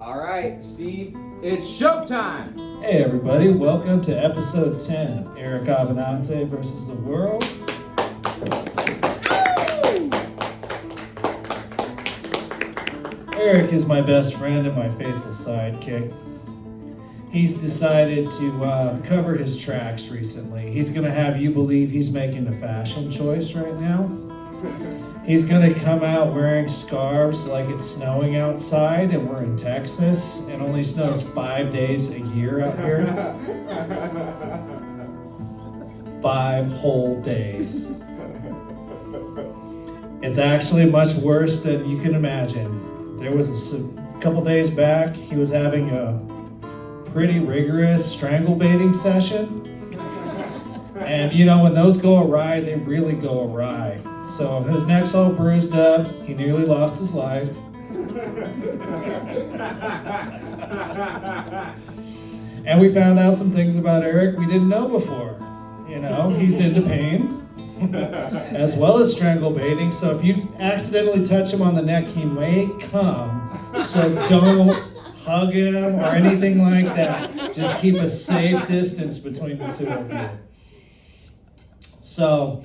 All right, Steve, it's showtime. Hey everybody, welcome to episode 10 of Eric Abbenante versus the world. Eric is my best friend and my faithful sidekick. He's decided to cover his tracks recently. He's going to have you believe he's making a fashion choice right now. He's going to come out wearing scarves like it's snowing outside and we're in Texas and only snows 5 days a year out here. 5 whole days. It's actually much worse than you can imagine. There was a couple days back, he was having a pretty rigorous strangle baiting session. And you know, when those go awry, they really go awry. So his neck's all bruised up, he nearly lost his life. And we found out some things about Eric we didn't know before. You know, he's into pain, as well as strangle baiting. So if you accidentally touch him on the neck, he may come. So don't hug him or anything like that. Just keep a safe distance between the two of you. So,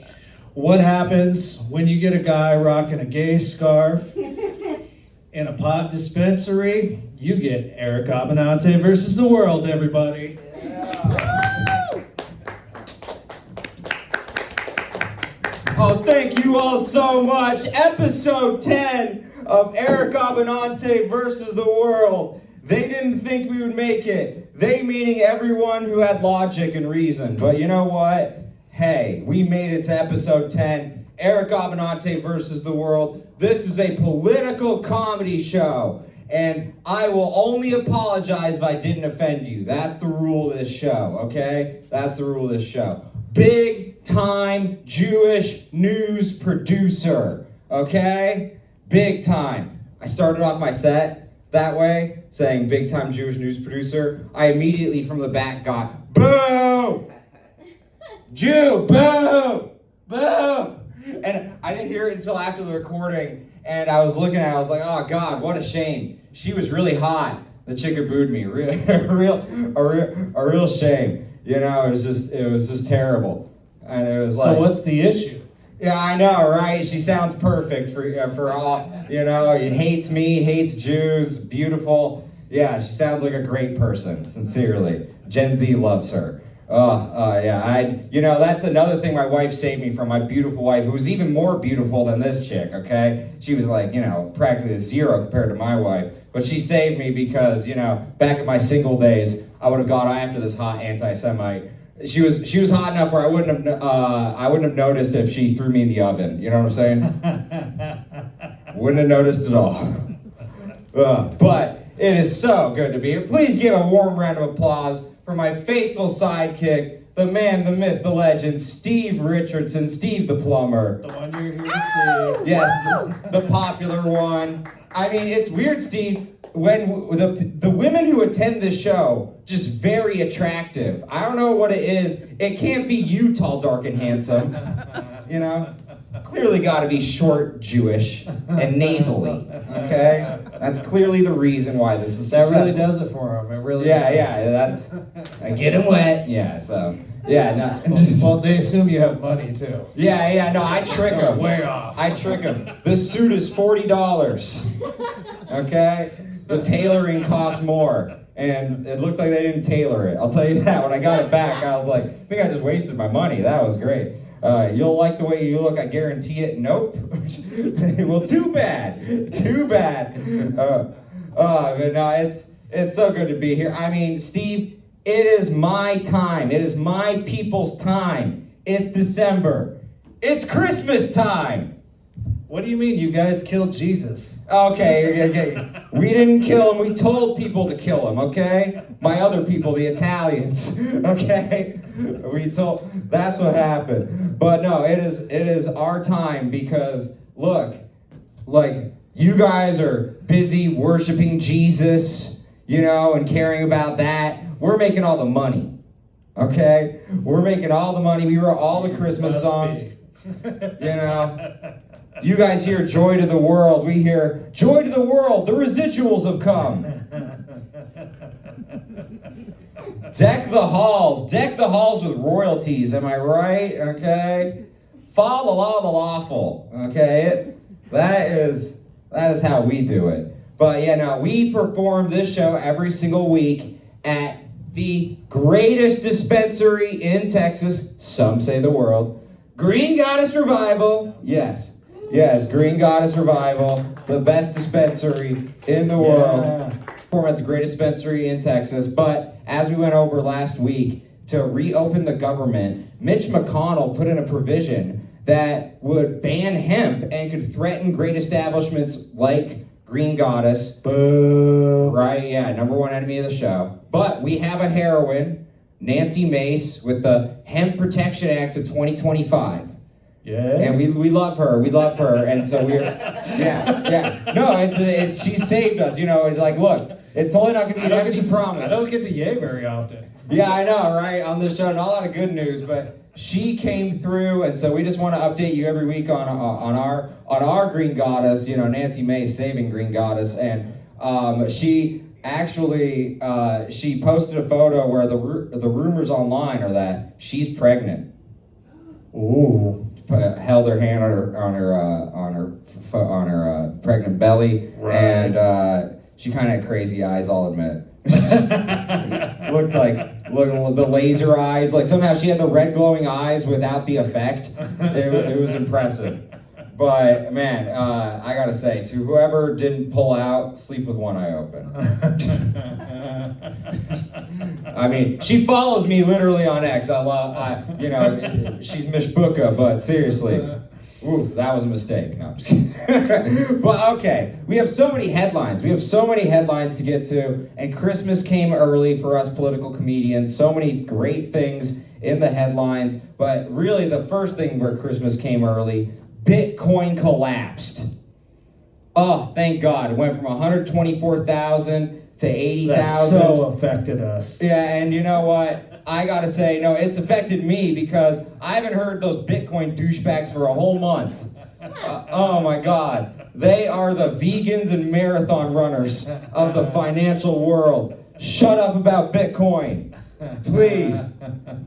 what happens when you get a guy rocking a gay scarf in a pot dispensary? You get Eric Abbenante versus the world, everybody. Yeah. Oh, thank you all so much. Episode 10 of Eric Abbenante versus the world. They didn't think we would make it. They meaning everyone who had logic and reason. But you know what? Hey, we made it to episode 10, Eric Abbenante versus the world. This is a political comedy show, and I will only apologize if I didn't offend you. That's the rule of this show, okay? That's the rule of this show. Big time Jewish news producer, okay? Big time. I started off my set that way, saying big time Jewish news producer. I immediately from the back got, boo! Jew, boo! Boo! And I didn't hear it until after the recording, and I was looking at it, I was like, oh God, what a shame. She was really hot. The chick who booed me, a real shame. You know, it was just terrible. And it was like, so what's the issue? Yeah, I know, right? She sounds perfect for all, you know, he hates me, hates Jews, beautiful. Yeah, she sounds like a great person, sincerely. Gen Z loves her. Yeah, you know, that's another thing my wife saved me from, my beautiful wife, who was even more beautiful than this chick, okay? She was like, you know, practically a zero compared to my wife. But she saved me because, you know, back in my single days, I would have gone after this hot anti-Semite. She was hot enough where I wouldn't have noticed if she threw me in the oven. You know what I'm saying? Wouldn't have noticed at all. But it is so good to be here. Please give a warm round of applause for my faithful sidekick, the man, the myth, the legend, Steve Richardson, Steve the Plumber. The one you're here to see. Yes, the popular one. I mean, it's weird, Steve, when the women who attend this show, just very attractive. I don't know what it is. It can't be you, tall, dark, and handsome. You know? Clearly got to be short, Jewish, and nasally. Okay? That's clearly the reason why this is successful. That really does it for him. It really does. Yeah, that's... I get him wet. Yeah, so... Yeah, no. Well, they assume you have money, too. Yeah, no, I trick them. Way off. I trick them. This suit is $40. Okay? The tailoring costs more. And it looked like they didn't tailor it. I'll tell you that. When I got it back, I was like, I think I just wasted my money. That was great. You'll like the way you look, I guarantee it. Nope. Well, too bad. Too bad. But no, it's so good to be here. I mean, Steve, it is my time. It is my people's time. It's December. It's Christmas time. What do you mean? You guys killed Jesus. Okay. We didn't kill him. We told people to kill him, okay? My other people, the Italians, okay? We told, that's what happened. But no, it is our time because, look, like, you guys are busy worshiping Jesus, you know, and caring about that. We're making all the money, okay? We're making all the money. We wrote all the Christmas songs, you know? You guys hear Joy to the World. We hear Joy to the World. The residuals have come. Deck the halls with royalties, am I right? Okay? Follow the law of the lawful, okay? That is how we do it. But yeah, no, we perform this show every single week at the greatest dispensary in Texas, some say the world, Green Goddess Revival. Yes, Green Goddess Revival, the best dispensary in the world. Perform at the greatest dispensary in Texas. But as we went over last week, to reopen the government, Mitch McConnell put in a provision that would ban hemp and could threaten great establishments like Green Goddess. Boo. Right, yeah, number one enemy of the show. But we have a heroine, Nancy Mace, with the Hemp Protection Act of 2025. Yeah. And we love her. And so yeah. No, she saved us. You know, it's like, look, it's totally not going to be an empty promise. I don't get to yay very often. Yeah, I know, right? On this show, not a lot of good news, but she came through, and so we just want to update you every week on our Green Goddess. You know, Nancy May saving Green Goddess, and she actually she posted a photo where the rumors online are that she's pregnant. Ooh. Held her hand on her pregnant belly, right. And she kind of had crazy eyes, I'll admit. Looked the laser eyes, like somehow she had the red glowing eyes without the effect. It was impressive. But man, I gotta say, to whoever didn't pull out, sleep with one eye open. I mean, she follows me literally on X. She's Mishbuka, but seriously, ooh, that was a mistake. No, I'm just kidding. But okay, we have so many headlines. To get to, and Christmas came early for us political comedians. So many great things in the headlines, but really the first thing where Christmas came early, Bitcoin collapsed. Oh, thank God. It went from 124,000 to 80,000. That so affected us. Yeah, and you know what? I gotta say, no, it's affected me because I haven't heard those Bitcoin douchebags for a whole month. Oh my God. They are the vegans and marathon runners of the financial world. Shut up about Bitcoin. Please.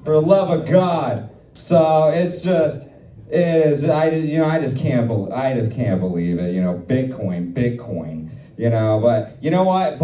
For the love of God. So it's just... I just can't believe it. You know, Bitcoin. You know, but you know what?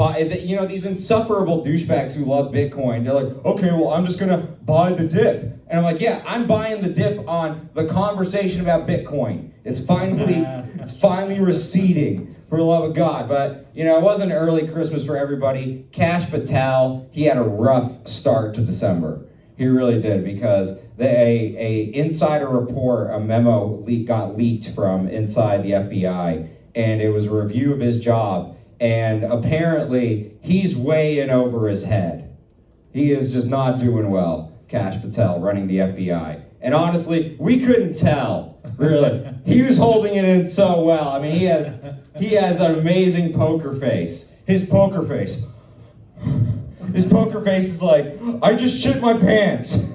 These insufferable douchebags who love Bitcoin, they're like, okay, well, I'm just gonna buy the dip, and I'm like, yeah, I'm buying the dip on the conversation about Bitcoin. It's finally receding, for the love of God. But you know, it wasn't an early Christmas for everybody. Kash Patel, he had a rough start to December. He really did, because a insider report, a memo got leaked from inside the FBI, and it was a review of his job, and apparently he's way in over his head. He is just not doing well, Kash Patel, running the FBI. And honestly, we couldn't tell, really. He was holding it in so well. I mean, he has an amazing poker face. His poker face is like, I just shit my pants.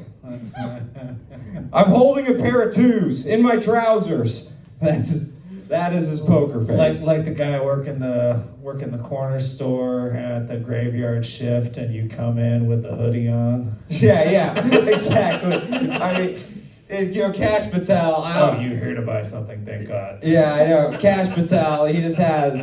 I'm holding a pair of twos in my trousers. That is his poker face. Like the guy working the corner store at the graveyard shift, and you come in with the hoodie on. Yeah, exactly. I mean, Kash Patel. You here to buy something? Thank God. Yeah, I know. Kash Patel. He just has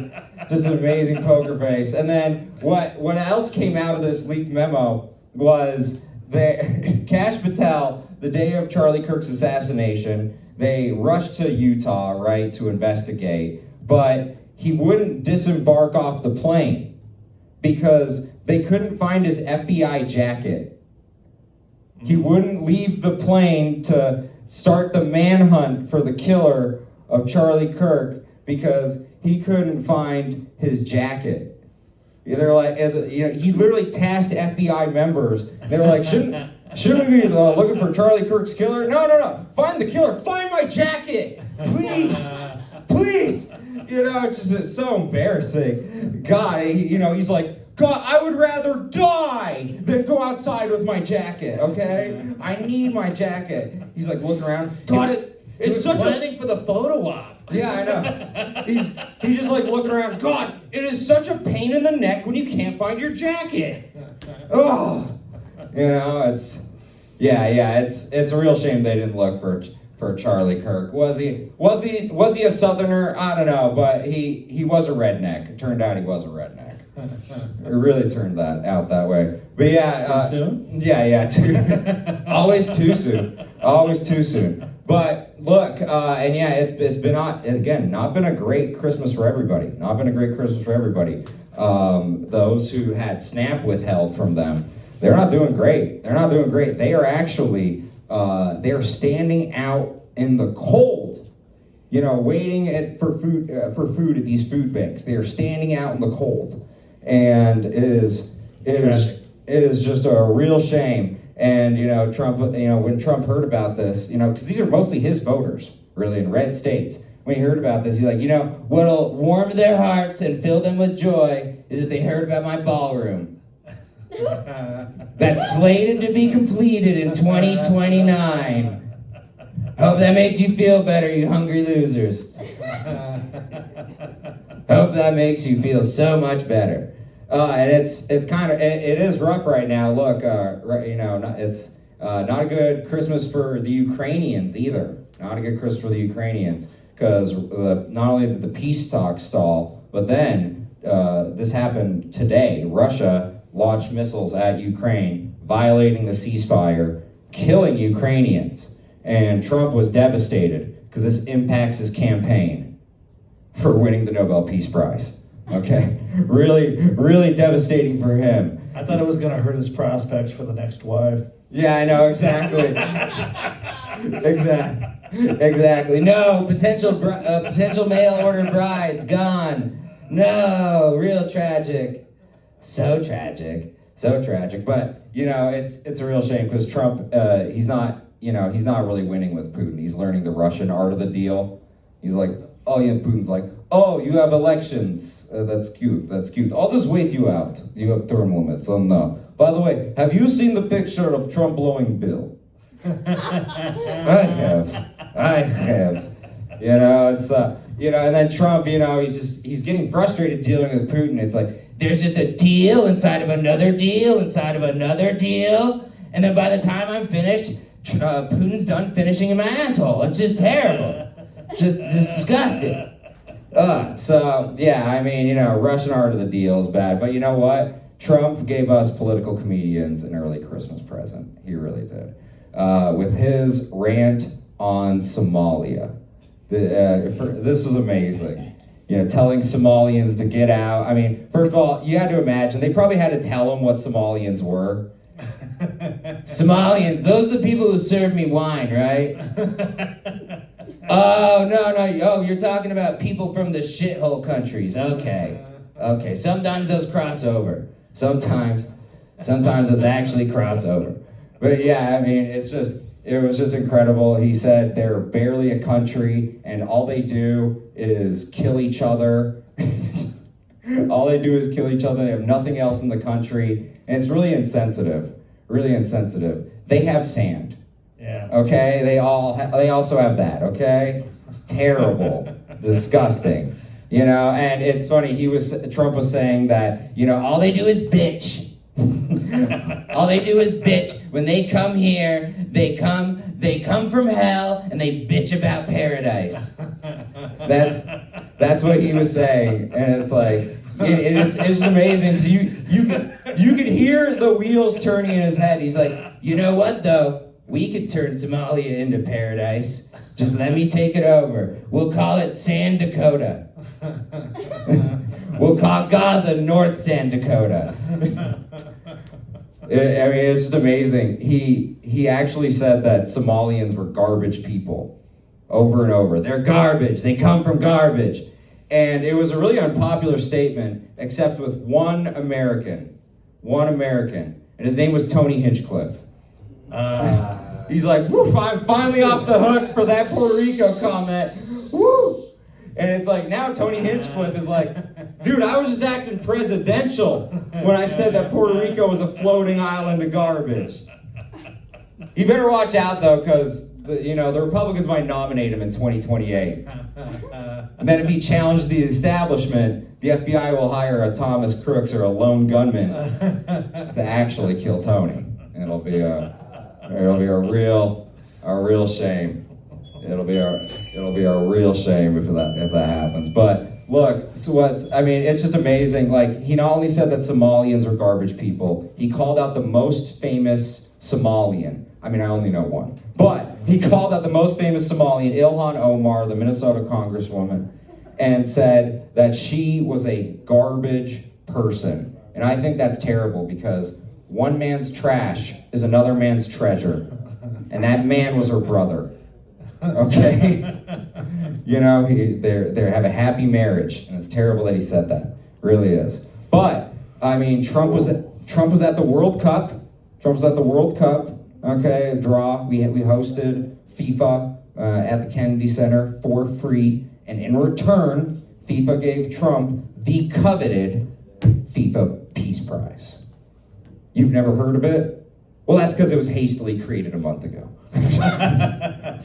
an amazing poker face. And then what else came out of this leaked memo was that Kash Patel, the day of Charlie Kirk's assassination, they rushed to Utah, right, to investigate, but he wouldn't disembark off the plane because they couldn't find his FBI jacket. He wouldn't leave the plane to start the manhunt for the killer of Charlie Kirk because he couldn't find his jacket. They're like, he literally tasked FBI members. They were like, shouldn't we be looking for Charlie Kirk's killer? No. Find the killer. Find my jacket. Please. It's so embarrassing. God, he's like, God, I would rather die than go outside with my jacket, okay? I need my jacket. He's like looking around. God, it's such planning for the photo op. Yeah, I know. He's just like looking around. God, it is such a pain in the neck when you can't find your jacket. Oh. You know, it's a real shame they didn't look for Charlie Kirk. Was he a Southerner? I don't know, but he was a redneck. It turned out he was a redneck. It really turned out that way. But yeah, too soon? Yeah, always too soon. But look, and yeah, it's been not been a great Christmas for everybody. Those who had SNAP withheld from them, they're not doing great. They are actually they are standing out in the cold, you know, waiting for food at these food banks. They are standing out in the cold, and it is just a real shame. And you know, Trump, you know, when Trump heard about this, you know, because these are mostly his voters, really, in red states. When he heard about this, he's like, you know, what'll warm their hearts and fill them with joy is if they heard about my ballroom. That's slated to be completed in 2029. Hope that makes you feel better, you hungry losers. Hope that makes you feel so much better. And it's kind of, it is rough right now. Look, you know, it's not a good Christmas for the Ukrainians either. Not a good Christmas for the Ukrainians, because not only did the peace talks stall, but then this happened today. Russia launched missiles at Ukraine, violating the ceasefire, killing Ukrainians. And Trump was devastated because this impacts his campaign for winning the Nobel Peace Prize. Okay? Really devastating for him. I thought it was going to hurt his prospects for the next wife. Yeah, I know, exactly. Exactly. No, potential mail-order brides gone. No, real tragic. So tragic. But, you know, it's a real shame because Trump, he's not really winning with Putin. He's learning the Russian art of the deal. He's like, oh yeah, Putin's like, oh, you have elections. That's cute. I'll just wait you out. You have term limits. Oh no. By the way, have you seen the picture of Trump blowing Bill? I have. You know, it's you know, and then Trump, you know, he's getting frustrated dealing with Putin. It's like there's just a deal inside of another deal inside of another deal, and then by the time I'm finished, Putin's done finishing in my asshole. It's just terrible. Just disgusting. So yeah, I mean, you know, Russian art of the deal is bad, but you know what? Trump gave us political comedians an early Christmas present. He really did. With his rant on Somalia. This was amazing. You know, telling Somalians to get out. I mean, first of all, you had to imagine, they probably had to tell them what Somalians were. Somalians, those are the people who serve me wine, right? Oh, no. Oh, you're talking about people from the shithole countries. Okay. Sometimes those cross over. Sometimes those actually cross over. But yeah, I mean, it was just incredible. He said they're barely a country and all they do is kill each other. All they do is kill each other. They have nothing else in the country. And it's really insensitive. They have sand. Yeah. Okay? They also have that, okay? Terrible. Disgusting. You know, and it's funny, Trump was saying that, you know, all they do is bitch. All they do is bitch. When they come here, they come from hell and they bitch about paradise. That's what he was saying. And it's like, it's amazing because you could hear the wheels turning in his head. He's like, you know what though? We could turn Somalia into paradise. Just let me take it over. We'll call it Sand Dakota. We'll call Gaza North Sand Dakota. I mean, it's just amazing. He actually said that Somalians were garbage people over and over. They're garbage. They come from garbage. And it was a really unpopular statement, except with one American. And his name was Tony Hinchcliffe. He's like, woof, I'm finally off the hook for that Puerto Rico comment. Woo! And it's like, now Tony Hinchcliffe is like, dude, I was just acting presidential when I said that Puerto Rico was a floating island of garbage. You better watch out, though, because, the Republicans might nominate him in 2028. And then if he challenged the establishment, the FBI will hire a Thomas Crooks or a lone gunman to actually kill Tony. It'll be a real shame. It'll be a real shame if that happens. But look, it's just amazing. Like, he not only said that Somalians are garbage people, he called out the most famous Somalian. I mean, I only know one. But he called out the most famous Somalian, Ilhan Omar, the Minnesota congresswoman, and said that she was a garbage person. And I think that's terrible, because one man's trash is another man's treasure. And that man was her brother. Okay? You know, they have a happy marriage, and it's terrible that he said that. Really is. But I mean, Trump was at the World Cup. Trump was at the World Cup. Okay, a draw. We hosted FIFA at the Kennedy Center for free, and in return, FIFA gave Trump the coveted FIFA Peace Prize. You've never heard of it? Well, that's because it was hastily created a month ago.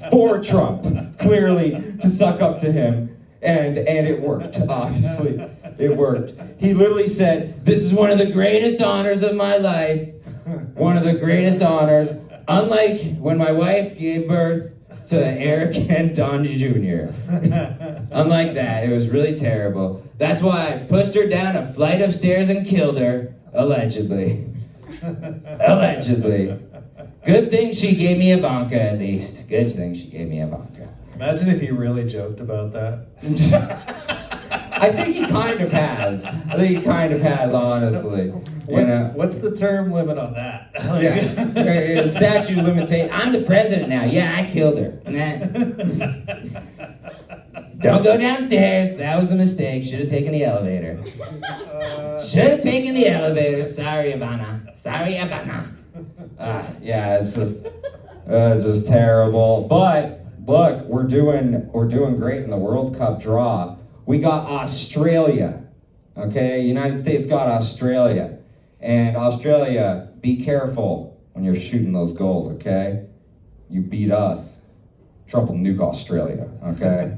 For Trump, clearly, to suck up to him, and it worked, obviously. It worked. He literally said, "This is one of the greatest honors of my life. One of the greatest honors. Unlike when my wife gave birth to Eric and Don Jr. Unlike that, it was really terrible. That's why I pushed her down a flight of stairs and killed her, allegedly." Allegedly. Good thing she gave me Ivanka, at least. Good thing she gave me Ivanka. Imagine if he really joked about that. I think he kind of has. Honestly. What's the term limit on that? Yeah. Statute of limitation. I'm the president now. Yeah, I killed her. Don't go downstairs. That was the mistake. Should have taken the elevator. Sorry, Ivana. Yeah, it's just terrible. But look, we're doing great in the World Cup draw. We got Australia. Okay, United States got Australia, and Australia, be careful when you're shooting those goals. Okay, you beat us, Trump will nuke Australia. Okay.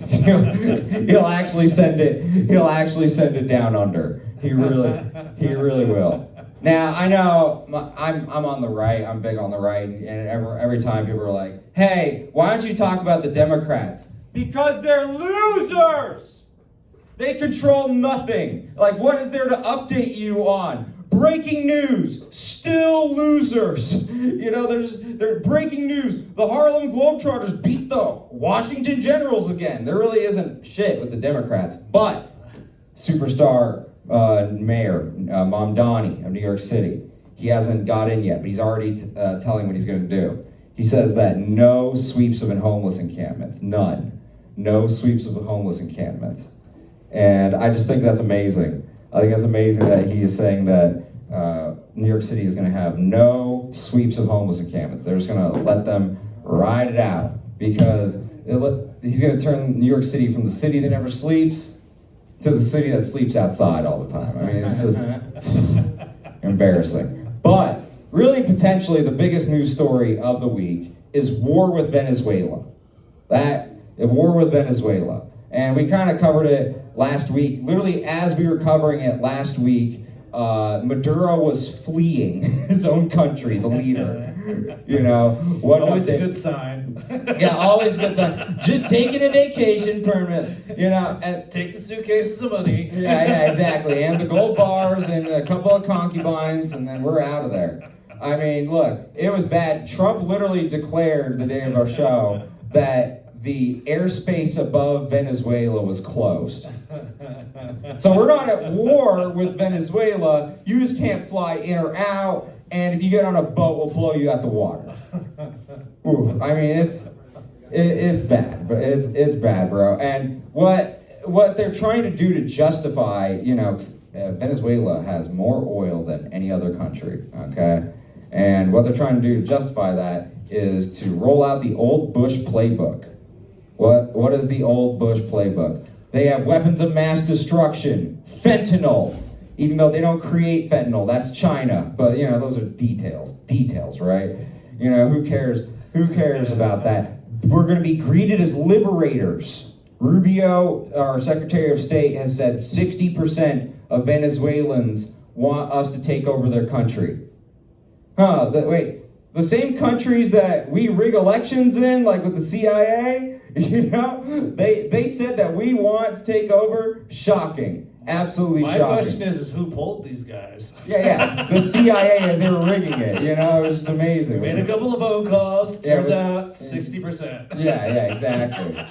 He'll actually send it down under. He really will. Now, I know I'm on the right. I'm big on the right, and every time people are like, "Hey, why don't you talk about the Democrats?" Because they're losers. They control nothing. Like, what is there to update you on? Breaking news, still losers. You know, they're breaking news. The Harlem Globetrotters beat the Washington Generals again. There really isn't shit with the Democrats. But superstar mayor Mamdani of New York City, he hasn't got in yet, but he's already telling what he's going to do. He says that no sweeps of homeless encampments, none. No sweeps of homeless encampments. And I just think that's amazing. I think it's amazing that he is saying that New York City is going to have no sweeps of homeless encampments. They're just going to let them ride it out, because he's going to turn New York City from the city that never sleeps to the city that sleeps outside all the time. I mean, it's just embarrassing. But really, potentially, the biggest news story of the week is war with Venezuela. War with Venezuela. And we kind of covered it last week. Literally, as we were covering it last week, Maduro was fleeing his own country, the leader. You know, always a good sign. Yeah, always a good sign. Just taking a vacation permit, you know, and take the suitcases of money. Yeah, exactly, and the gold bars and a couple of concubines, and then we're out of there. I mean, look, it was bad. Trump literally declared the day of our show that the airspace above Venezuela was closed. So we're not at war with Venezuela. You just can't fly in or out, and if you get on a boat, we'll blow you out the water. Oof. I mean, it's bad, but it's bad, bro. And what they're trying to do to justify, you know, Venezuela has more oil than any other country, okay? And what they're trying to do to justify that is to roll out the old Bush playbook. What is the old Bush playbook? They have weapons of mass destruction, fentanyl, even though they don't create fentanyl, that's China. But, you know, those are details, right? You know, who cares about that? We're going to be greeted as liberators. Rubio, our Secretary of State, has said 60% of Venezuelans want us to take over their country. The same countries that we rig elections in, like with the CIA, they said that we want to take over. Shocking. Absolutely shocking. My question is who pulled these guys? Yeah. The CIA as they were rigging it, it was just amazing. Made a couple of phone calls, turns out 60%. Yeah, exactly.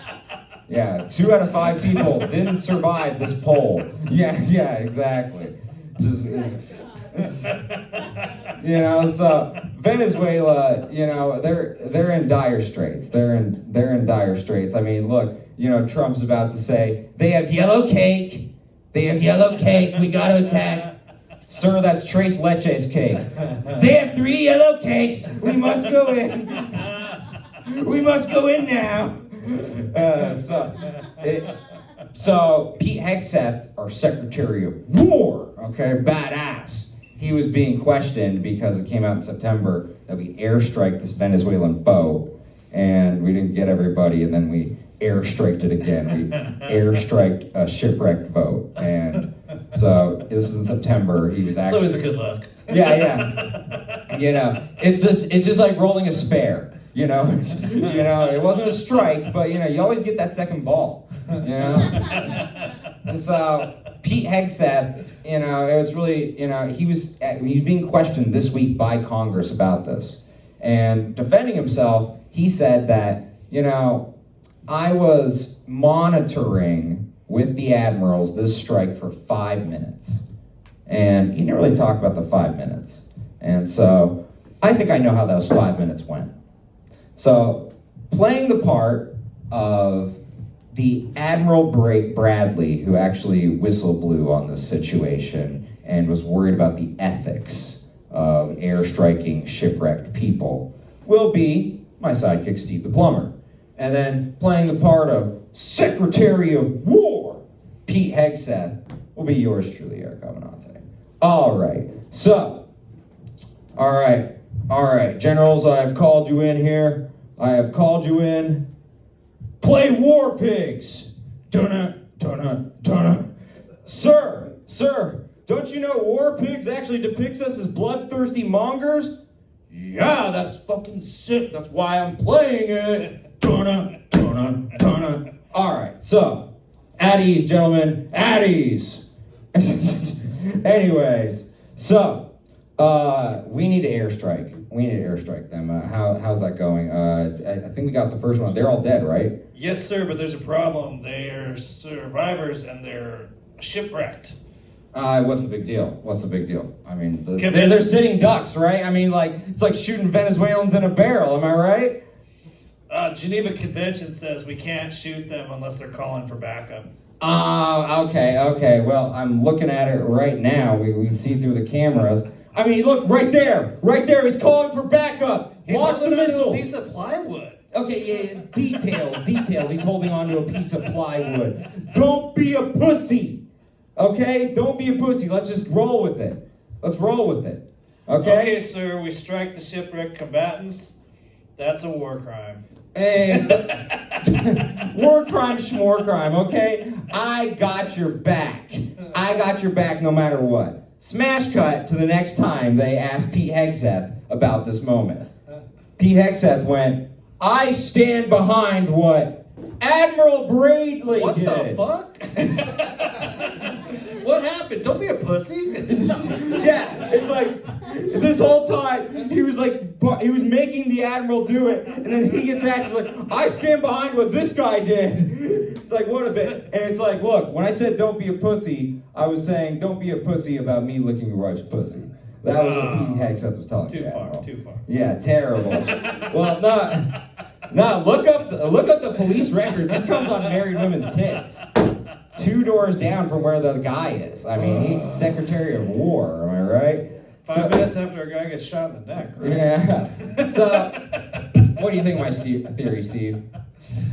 Yeah, 2 out of 5 people didn't survive this poll. Yeah, exactly. So Venezuela, they're in dire straits. They're in dire straits. I mean, look, Trump's about to say they have yellow cake. We got to attack. Sir, that's Tres Leches cake. They have 3 yellow cakes. We must go in. We must go in now. So Pete Hegseth, our Secretary of War, badass. He was being questioned because it came out in September that we airstriked this Venezuelan boat, and we didn't get everybody, and then we airstriked it again. We airstriked a shipwrecked boat, and so this was in September. He was actually. It's always a good look. Yeah. It's just like rolling a spare. It wasn't a strike, but you always get that second ball. So Pete Hegseth, it was really, he was being questioned this week by Congress about this, and defending himself, he said that I was monitoring with the admirals this strike for 5 minutes, and he didn't really talk about the 5 minutes, and so I think I know how those 5 minutes went. So, playing the part of the Admiral Bradley, who actually whistle blew on this situation and was worried about the ethics of airstriking shipwrecked people, will be my sidekick, Steve the Plumber. And then playing the part of Secretary of War, Pete Hegseth, will be yours truly, Eric Abbenante. All right, generals, I have called you in here. I have called you in. Play War Pigs. Dunna. Sir, don't you know War Pigs actually depicts us as bloodthirsty mongers? Yeah, that's fucking sick. That's why I'm playing it. Dunna. All right, so, at ease, gentlemen. At ease. Anyways, so, we need to airstrike. Them. How's that going? I think we got the first one. They're all dead, right? Yes, sir, but there's a problem. They are survivors and they're shipwrecked. What's the big deal? I mean, they're sitting ducks, right? I mean, it's like shooting Venezuelans in a barrel, am I right? Geneva Convention says we can't shoot them unless they're calling for backup. Okay. Well, I'm looking at it right now. We can see through the cameras. I mean, look, right there, he's calling for backup. Launch the missiles. A piece of plywood. Okay, yeah, details. He's holding onto a piece of plywood. Don't be a pussy, okay? Don't be a pussy. Let's just roll with it. Okay? Okay, sir, we strike the shipwrecked combatants. That's a war crime. Hey, war crime, schmore crime, okay? I got your back no matter what. Smash cut to the next time they asked Pete Hegseth about this moment. Pete Hegseth went, I stand behind what Admiral Bradley did. What the fuck? What happened? Don't be a pussy. Yeah, it's like, this whole time, he was making the Admiral do it, and then he gets asked, like, I stand behind what this guy did. It's like, what a bit. And it's like, look, when I said don't be a pussy, I was saying don't be a pussy about me licking your wife's pussy. That was what Pete Hegseth was telling me. Too far. Yeah, terrible. Well, no, look up the police records. He comes on married women's tits. 2 doors down from where the guy is. I mean, he's Secretary of War, am I right? 5 minutes after a guy gets shot in the neck, right? Yeah. So, what do you think of my theory, Steve?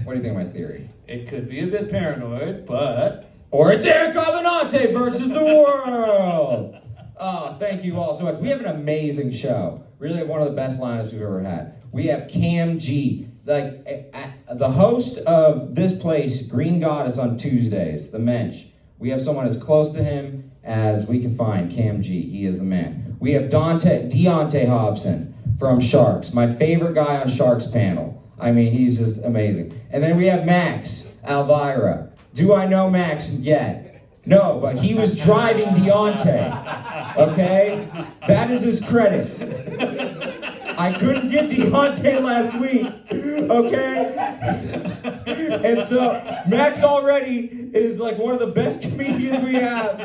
What do you think of my theory? It could be a bit paranoid, but... Or it's Eric Abbenante versus the world! Oh, thank you all so much. We have an amazing show. Really one of the best lineups we've ever had. We have Kam G. The host of this place, Green Goddess on Tuesdays, the Mensch. We have someone as close to him as we can find Kam G. He is the man. We have Deontay Hobson from Sharks, my favorite guy on Sharks panel. I mean, he's just amazing. And then we have Max Alvira. Do I know Max yet? No, but he was driving Deontay. Okay? That is his credit. I couldn't get Deontay last week. Okay? And so Max already is like one of the best comedians we have.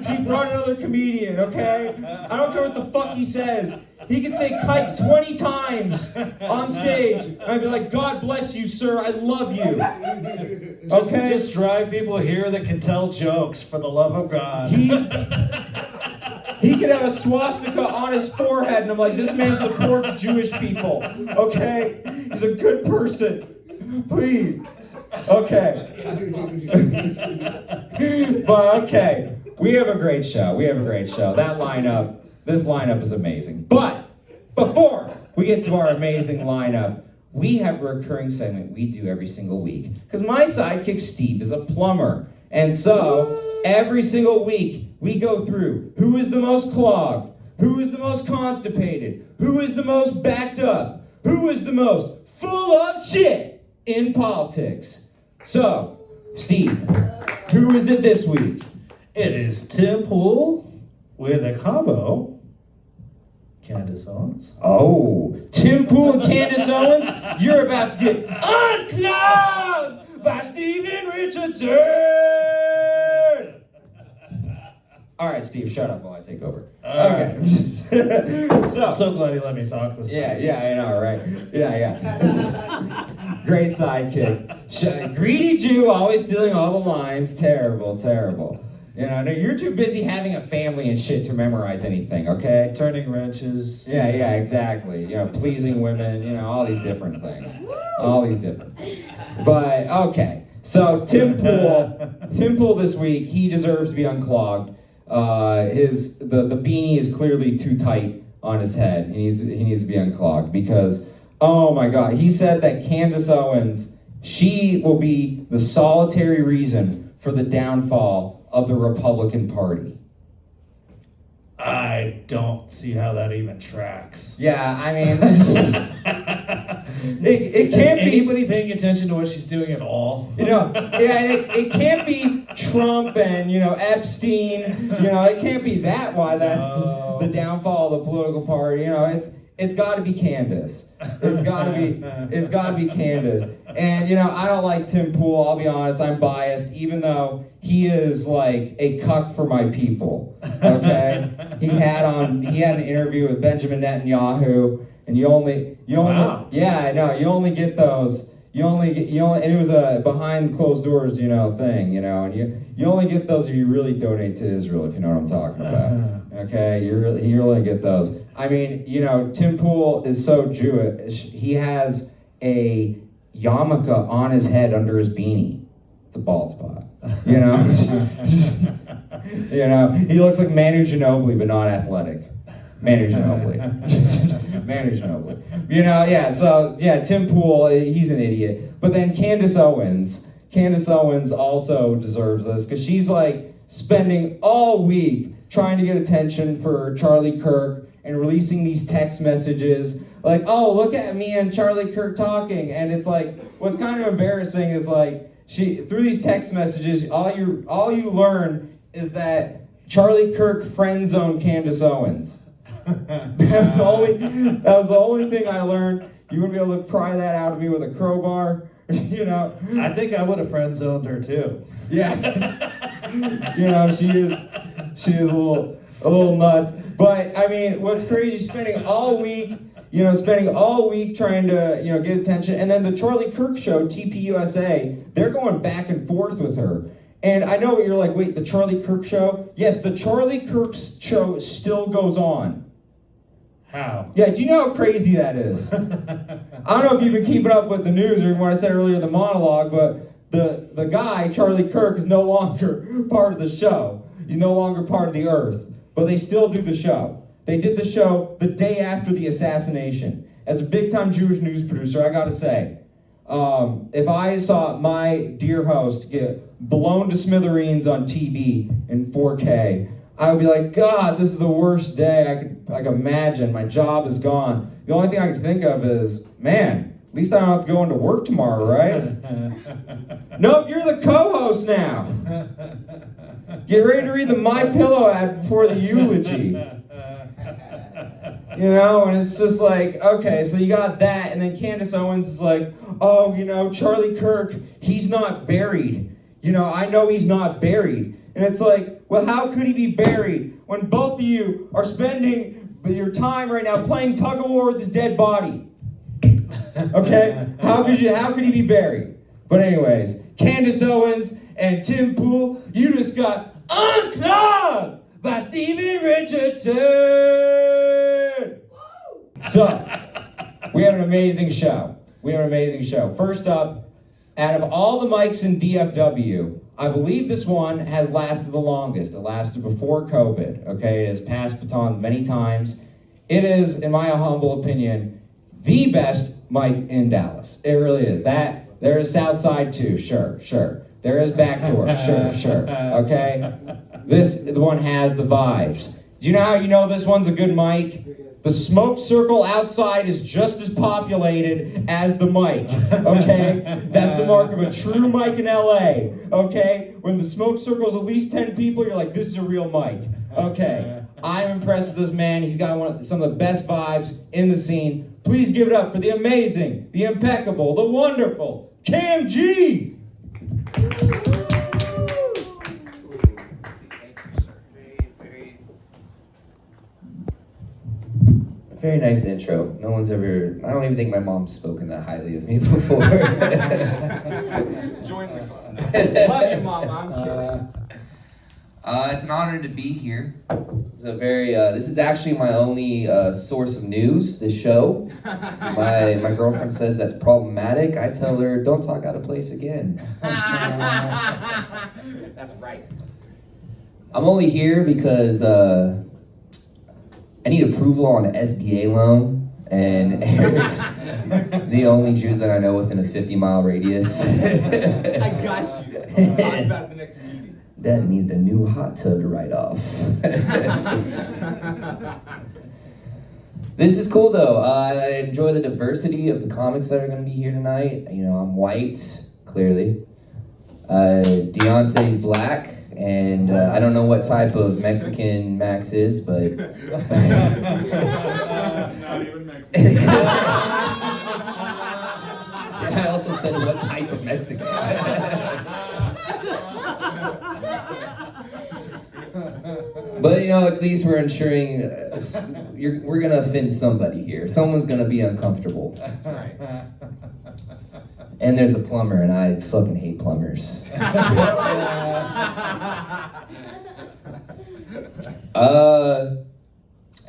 He brought another comedian, okay? I don't care what the fuck he says. He can say kite 20 times on stage. And I'd be like, God bless you, sir. I love you. Okay? Just drive people here that can tell jokes, for the love of God. He could have a swastika on his forehead, and I'm like, this man supports Jewish people. Okay? He's a good person. Please. Okay. But okay. We have a great show. This lineup is amazing. But before we get to our amazing lineup, we have a recurring segment we do every single week. Because my sidekick Steve is a plumber. And so every single week we go through who is the most clogged, who is the most constipated, who is the most backed up, who is the most full of shit in politics. So, Steve, who is it this week? It is Tim Pool with a combo. Candace Owens. Oh, Tim Pool and Candace Owens? You're about to get Unclogged by Steven Richardson! All right, Steve, shut up while I take over. Okay. I'm so glad you let me talk this time. Yeah, I know, right? Yeah. Great sidekick. Greedy Jew, always stealing all the lines. Terrible. You know, you're too busy having a family and shit to memorize anything, okay? Turning wrenches. Yeah, exactly. You know, pleasing women, you know, all these different things. But, okay. So, Tim Pool this week, he deserves to be unclogged. The beanie is clearly too tight on his head. He needs to be unclogged because, oh my God, he said that Candace Owens, she will be the solitary reason for the downfall of the Republican Party. I don't see how that even tracks. Yeah, I mean, it can't be anybody paying attention to what she's doing at all. You know, yeah, it can't be Trump and, you know, Epstein. You know, it can't be that. Why that's the downfall of the political party. You know, it's got to be Candace. It's got to be Candace. And, you know, I don't like Tim Pool. I'll be honest. I'm biased, even though he is like a cuck for my people. Okay, he had an interview with Benjamin Netanyahu, and you only wow. Yeah, I know. You only get those. And it was a behind closed doors, you know, thing, you know, and you only get those if you really donate to Israel, if you know what I'm talking about. Okay, you really get those. I mean, you know, Tim Pool is so Jewish. He has a yarmulke on his head under his beanie. It's a bald spot. You know, you know, he looks like Manu Ginobili, but not athletic. Manu Ginobili. You know, yeah. So yeah, Tim Pool, he's an idiot. But then Candace Owens also deserves this because she's like spending all week trying to get attention for Charlie Kirk and releasing these text messages like, oh, look at me and Charlie Kirk talking. And it's like, what's kind of embarrassing is like, through these text messages, all you learn is that Charlie Kirk friend zoned Candace Owens. That was the only thing I learned. You wouldn't be able to pry that out of me with a crowbar, you know. I think I would have friend zoned her too. Yeah. You know, she is a little nuts. But I mean, what's crazy? She's spending all week trying to, you know, get attention. And then the Charlie Kirk show, TPUSA, they're going back and forth with her. And I know you're like, wait, the Charlie Kirk show? Yes, the Charlie Kirk show still goes on. How? Yeah, do you know how crazy that is? I don't know if you've been keeping up with the news or what I said earlier, the monologue, but the guy, Charlie Kirk, is no longer part of the show. He's no longer part of the earth. But they still do the show. They did the show the day after the assassination. As a big-time Jewish news producer, I gotta say, if I saw my dear host get blown to smithereens on TV in 4K, I would be like, God, this is the worst day I could imagine. My job is gone. The only thing I can think of is, man, at least I don't have to go into work tomorrow, right? Nope, you're the co-host now. Get ready to read the My Pillow ad before the eulogy. You know, and it's just like, okay, so you got that, and then Candace Owens is like, oh, you know, Charlie Kirk, he's not buried. You know, I know he's not buried. And it's like, well, how could he be buried when both of you are spending your time right now playing tug of war with his dead body? Okay? How could he be buried? But anyways, Candace Owens and Tim Pool, you just got Unclogged by Stephen Richardson. So, we had an amazing show. First up, out of all the mics in DFW, I believe this one has lasted the longest. It lasted before COVID, okay? It has passed baton many times. It is, in my humble opinion, the best mic in Dallas. It really is. There is Southside too, sure. There is Backdoor, sure, okay? This one has the vibes. Do you know how you know this one's a good mic? The smoke circle outside is just as populated as the mic, okay? That's the mark of a true mic in LA, okay? When the smoke circle is at least 10 people, you're like, this is a real mic, okay? I'm impressed with this man. He's got some of the best vibes in the scene. Please give it up for the amazing, the impeccable, the wonderful Kam G! Very nice intro. No one's ever, I don't even think my mom's spoken that highly of me before. Join the club. Love you, Mom. I'm kidding. It's an honor to be here. This is actually my only source of news, this show. My girlfriend says that's problematic. I tell her, don't talk out of place again. That's right. I'm only here because I need approval on an SBA loan, and Eric's the only Jew that I know within a 50-mile radius. I got you. We'll talk about it the next meeting. Dad needs a new hot tub to write off. This is cool though. I enjoy the diversity of the comics that are going to be here tonight. You know, I'm white, clearly. Deontay's black. And I don't know what type of Mexican Max is, but... Not even Mexican. Yeah, I also said what type of Mexican. But, you know, at least we're ensuring we're going to offend somebody here. Someone's going to be uncomfortable. That's right. And there's a plumber, and I fucking hate plumbers. I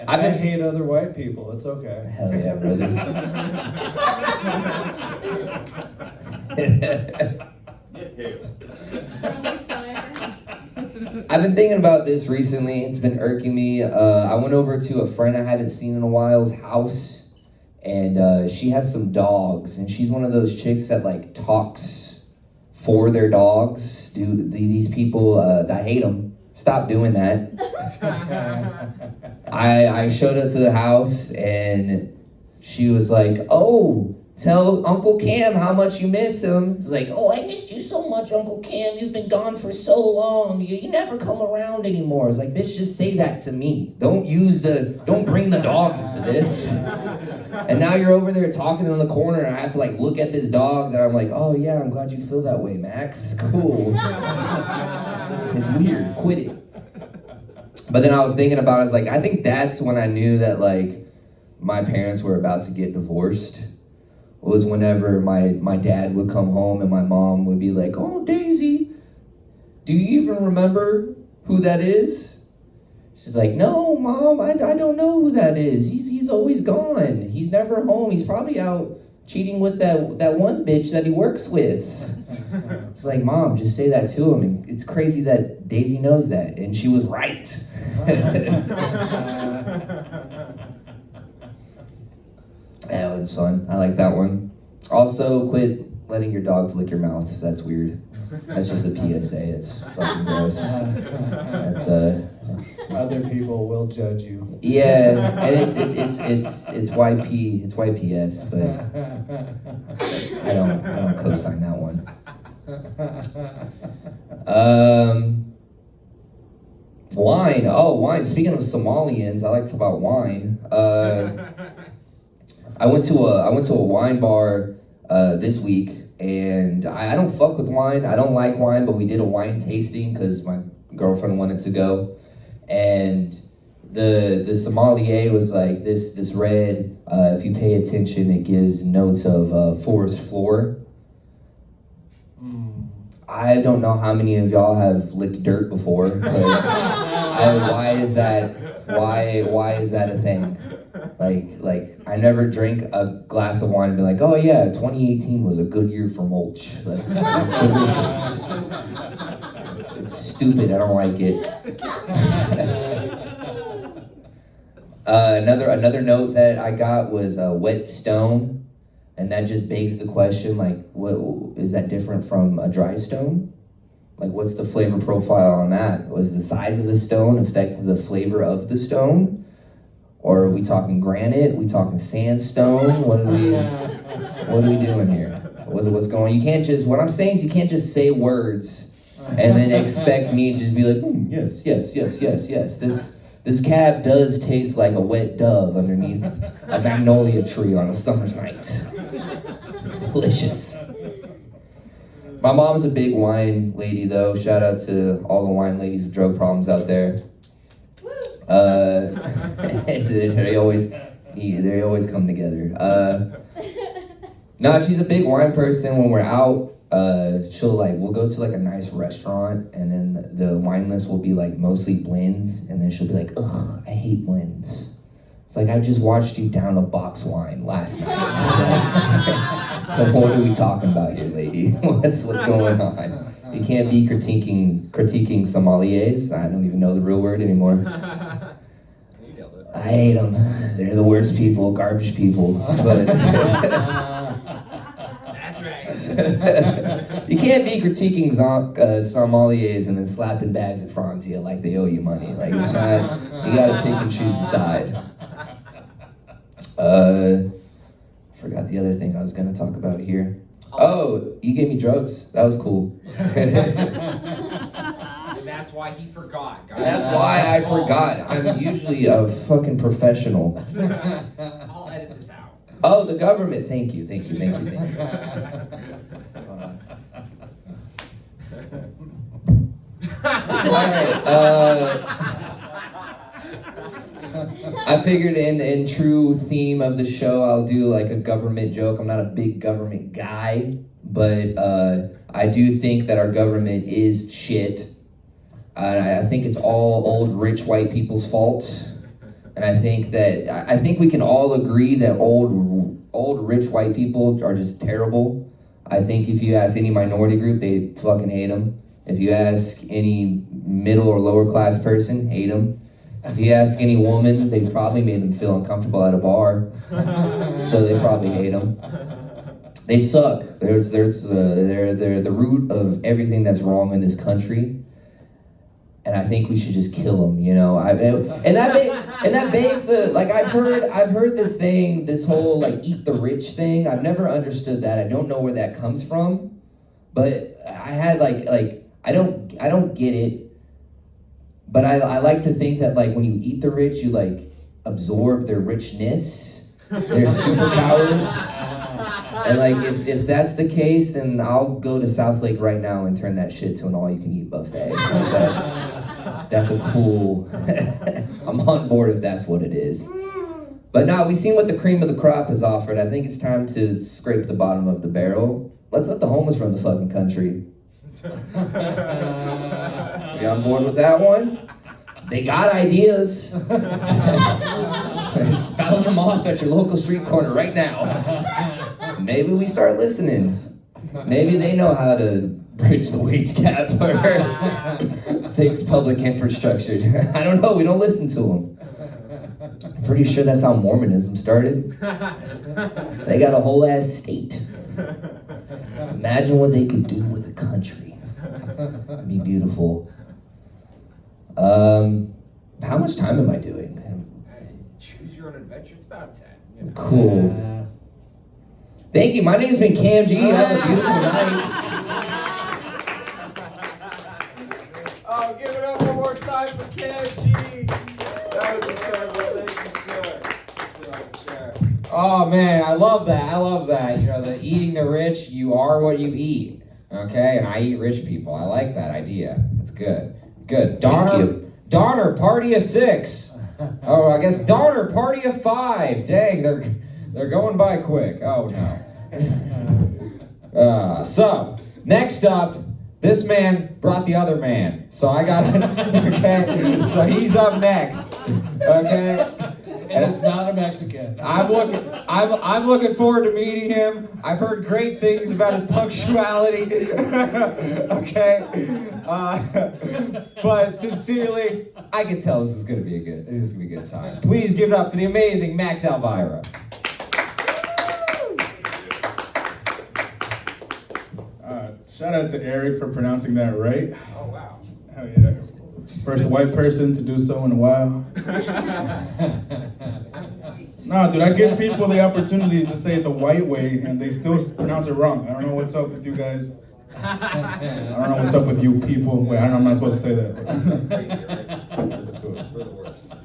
hate other white people. It's okay. Hell yeah, brother. I've been thinking about this recently. It's been irking me. I went over to a friend I haven't seen in a while's house. And she has some dogs, and she's one of those chicks that like talks for their dogs. These people, I hate them. Stop doing that. I showed up to the house, and she was like, "Oh, tell Uncle Kam how much you miss him." It's like, "Oh, I missed you so much, Uncle Kam. You've been gone for so long. You never come around anymore." It's like, bitch, just say that to me. Don't bring the dog into this. And now you're over there talking in the corner, and I have to like look at this dog that I'm like, "Oh yeah, I'm glad you feel that way, Max. Cool." It's weird. Quit it. But then I was thinking about it, it's like, I think that's when I knew that like my parents were about to get divorced. Was whenever my dad would come home and my mom would be like, "Oh, Daisy, do you even remember who that is?" She's like, "No, Mom, I don't know who that is. He's always gone. He's never home. He's probably out cheating with that one bitch that he works with." It's like, "Mom, just say that to him." And it's crazy that Daisy knows that, and she was right. That one's fun. I like that one. Also, quit letting your dogs lick your mouth. That's weird. That's just a PSA. It's fucking gross. That's Other people will judge you. Yeah, and it's YP, it's YPS, but I don't co-sign that one. Wine. Oh, wine. Speaking of Somalians, I like to talk about wine. I went to a wine bar this week, and I don't fuck with wine. I don't like wine, but we did a wine tasting because my girlfriend wanted to go, and the sommelier was like, this red, if you pay attention, it gives notes of forest floor. I don't know how many of y'all have licked dirt before, but why is that a thing? Like I never drank a glass of wine and be like, oh yeah, 2018 was a good year for mulch. That's delicious. It's stupid. I don't like it. Another note that I got was wet stone. And that just begs the question, like, what is that different from a dry stone? Like, what's the flavor profile on that? Was the size of the stone affect the flavor of the stone? Or are we talking granite? Are we talking sandstone? What are we doing here? What's going on? You can't just, what I'm saying is you can't just say words and then expect me to just be like, yes. This cab does taste like a wet dove underneath a magnolia tree on a summer's night. It's delicious. My mom's a big wine lady, though. Shout out to all the wine ladies with drug problems out there. They always come together. No, she's a big wine person. When we're out, we'll go to like a nice restaurant, and then the wine list will be like mostly blends, and then she'll be like, ugh, I hate blends. It's like, I just watched you down a box wine last night. What are we talking about here, lady? What's going on? You can't be critiquing sommeliers. I don't even know the real word anymore. I hate them. They're the worst people, garbage people. But you can't be critiquing sommeliers and then slapping bags at Franzia like they owe you money. Like, it's not, you gotta pick and choose a side. Forgot the other thing I was gonna talk about here. Oh, you gave me drugs. That was cool. And that's why he forgot, guys. And that's why I forgot. I'm usually a fucking professional. I'll edit this out. Oh, the government. Thank you. Alright, I figured in true theme of the show, I'll do like a government joke. I'm not a big government guy, but I do think that our government is shit. I think it's all old rich white people's fault. And I think we can all agree that old rich white people are just terrible. I think if you ask any minority group, they fucking hate them. If you ask any middle or lower class person, hate them. If you ask any woman, they probably made them feel uncomfortable at a bar, so they probably hate them. They suck. They're the root of everything that's wrong in this country. And I think we should just kill them, you know. And that begs the, like, I've heard this thing, this whole like eat the rich thing. I've never understood that. I don't know where that comes from, but I had like I don't get it. But I like to think that like when you eat the rich, you like absorb their richness, their superpowers. And like if that's the case, then I'll go to South Lake right now and turn that shit to an all-you-can-eat buffet. Like that's a cool. I'm on board if that's what it is. But now we've seen what the cream of the crop has offered. I think it's time to scrape the bottom of the barrel. Let's let the homeless run the fucking country. You on board with that one? They got ideas. They're spouting them off at your local street corner right now. Maybe we start listening. Maybe they know how to bridge the wage gap or fix public infrastructure. I don't know. We don't listen to them. I'm pretty sure that's how Mormonism started. They got a whole ass state. Imagine what they could do with a country. Be beautiful. How much time am I doing? Choose your own adventure. It's about 10. You know. Cool. Thank you. My name's been Kam G. Have a beautiful night. Oh, give it up one more time for Kam G. That was incredible. Thank you, sir. Oh man, I love that. I love that. You know, the eating the rich, you are what you eat. Okay, and I eat rich people. I like that idea. It's good. Good. Donner, party of 6. Oh, I guess Donner, party of 5. Dang, they're going by quick. Oh no. So next up, this man brought the other man. So I got okay. So he's up next. Okay. And it's not a Mexican. I'm looking forward to meeting him. I've heard great things about his punctuality. Okay. But sincerely, I can tell this is gonna be a good time. Please give it up for the amazing Max Alvira. Shout out to Eric for pronouncing that right. Oh, wow. Hell yeah. First white person to do so in a while. No, dude, I give people the opportunity to say it the white way and they still pronounce it wrong. I don't know what's up with you guys. I don't know what's up with you people. Wait, I'm not supposed to say that. That's cool.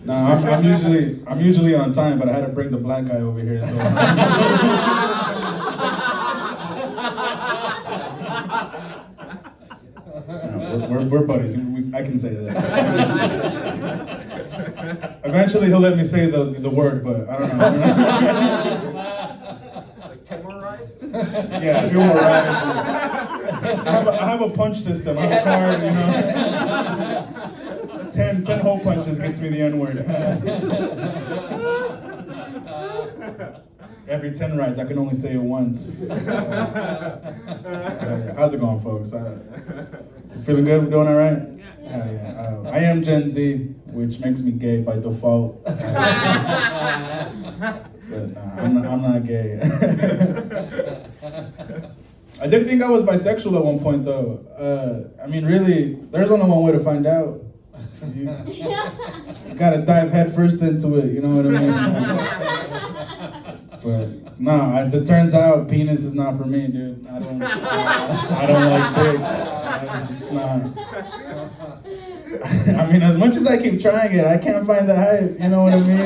No, I'm usually on time, but I had to bring the black guy over here. So. No, we're buddies. I can say that. Eventually, he'll let me say the word, but I don't know. Like 10 more rides? Yeah, a few more rides. I have a punch system. I have a card, 10 hole punches gets me the N-word. Every 10 rides, I can only say it once. How's it going, folks? Feeling good? We're doing all right? Yeah. I am Gen Z, which makes me gay by default. But nah, I'm not gay. I did think I was bisexual at one point, though. I mean, really, there's only one way to find out. You gotta dive headfirst into it, you know what I mean? But no, as it turns out, penis is not for me, dude. I don't like dick. It's not. I mean, as much as I keep trying it, I can't find the hype. You know what I mean?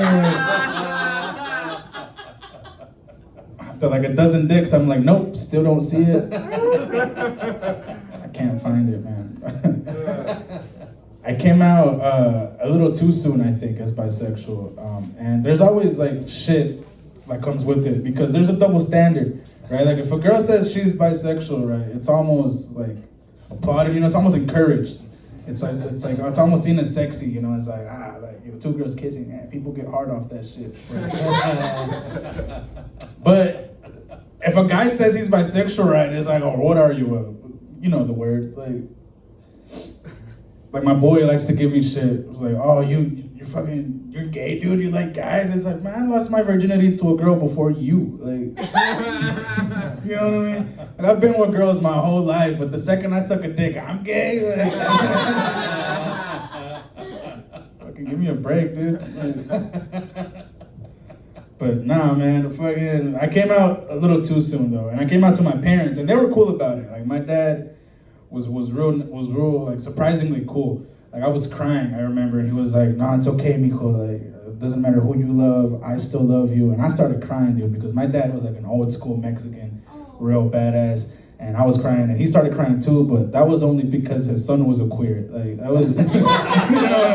After like a dozen dicks, I'm like, nope, still don't see it. I can't find it, man. I came out a little too soon, I think, as bisexual. And there's always like shit that comes with it because there's a double standard, right? Like if a girl says she's bisexual, right, it's almost like applauded, you know, it's almost encouraged. It's almost seen as sexy, you know. It's like like you know, 2 girls kissing, people get hard off that shit. But if a guy says he's bisexual, right, it's like, oh, what are you? You know the word, like my boy likes to give me shit. It's like, oh, you're gay, dude. You like guys? It's like, man, I lost my virginity to a girl before you. Like, you know what I mean? Like, I've been with girls my whole life, but the second I suck a dick, I'm gay. Like, fucking give me a break, dude. But nah, man, I came out a little too soon though, and I came out to my parents, and they were cool about it. Like my dad was real like surprisingly cool. Like I was crying, I remember, and he was like, "Nah, it's okay, mijo. Like it doesn't matter who you love, I still love you." And I started crying, dude, because my dad was like an old school Mexican, real badass, and I was crying, and he started crying too. But that was only because his son was a queer. Like that was, you know what I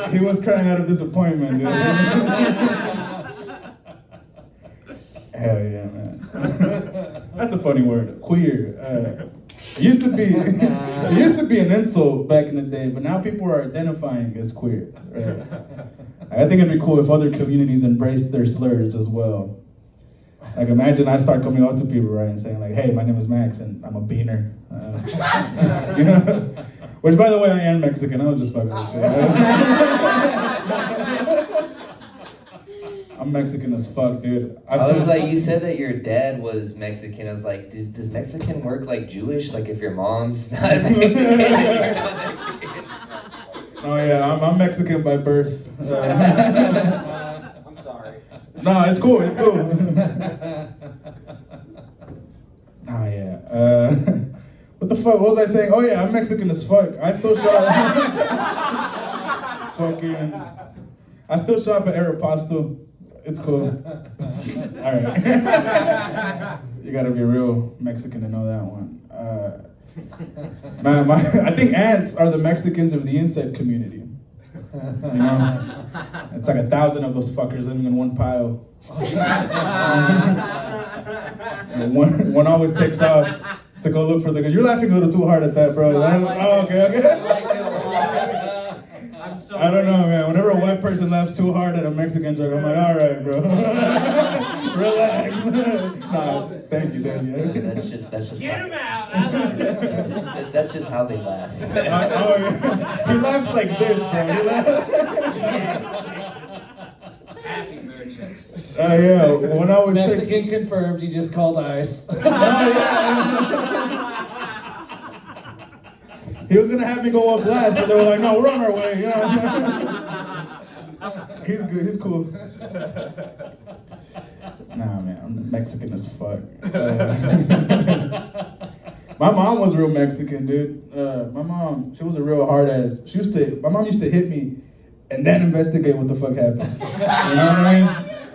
mean? He was crying out of disappointment, dude. Hell yeah, man. That's a funny word, queer. It used to be an insult back in the day, but now people are identifying as queer. Right? I think it'd be cool if other communities embraced their slurs as well. Like imagine I start coming out to people, right, and saying like, "Hey, my name is Max, and I'm a beaner." You know? Which, by the way, I am Mexican. I was just fucking with you. Mexican as fuck, dude. I was like, you said that your dad was Mexican. I was like, does Mexican work like Jewish? Like if your mom's not Mexican, you're not Mexican. Oh yeah, I'm Mexican by birth. I'm sorry. No, it's cool. It's cool. Oh yeah. What the fuck? What was I saying? Oh yeah, I'm Mexican as fuck. I still shop. I still shop at Aeropostale. It's cool. All right. You gotta be real Mexican to know that one. I think ants are the Mexicans of the insect community. You know, it's like 1,000 of those fuckers living in one pile. And one always takes off to go look for the. You're laughing a little too hard at that, bro. Oh, okay. I don't know, man. Whenever a white person laughs too hard at a Mexican joke, I'm like, all right, bro. Relax. Nah, thank you. That's just. Get him out! I love it. That's just how they laugh. Oh, yeah. He laughs like this, bro. He laughs. Happy merchant. Yeah. When I was Mexican confirmed, he just called ICE. He was gonna have me go up last, but they were like, "No, we're on our way." You know. He's good. He's cool. Nah, man, I'm Mexican as fuck. My mom was real Mexican, dude. My mom, she was a real hard ass. My mom used to hit me and then investigate what the fuck happened. You know what I mean?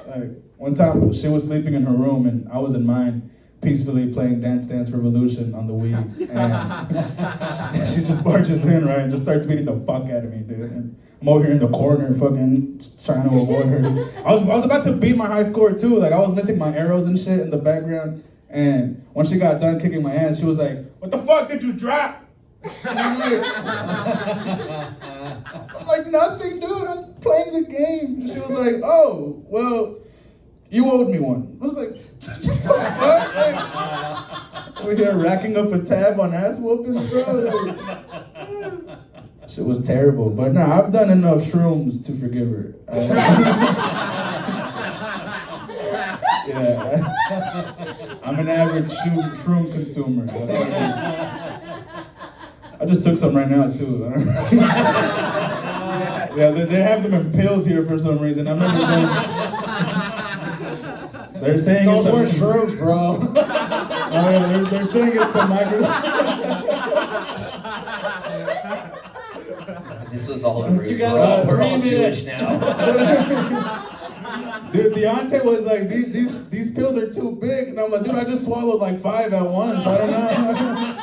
Like one time, she was sleeping in her room and I was in mine, peacefully playing Dance Dance Revolution on the Wii, and she just barges in, right, and just starts beating the fuck out of me, dude. And I'm over here in the corner, fucking trying to avoid her. I was about to beat my high score too, like I was missing my arrows and shit in the background. And when she got done kicking my ass, she was like, "What the fuck did you drop?" And I'm like, "Nothing, dude. I'm playing the game." And she was like, "Oh, well, you owed me one." I was like, "What the fuck?" Like, we're here racking up a tab on ass whoopings, bro. Like, shit was terrible. But nah, I've done enough shrooms to forgive her. Yeah. I'm an average shroom consumer. I just took some right now, too. Yeah, they have them in pills here for some reason. I've never done. They're saying Those it's were shrooms, bro. Oh yeah, they're saying it's a micro. This was all a ruse. You got We're all 3 Jewish minutes. now. Dude, Deontay was like, these pills are too big. And I'm like, dude, I just swallowed like 5 at once. I don't know.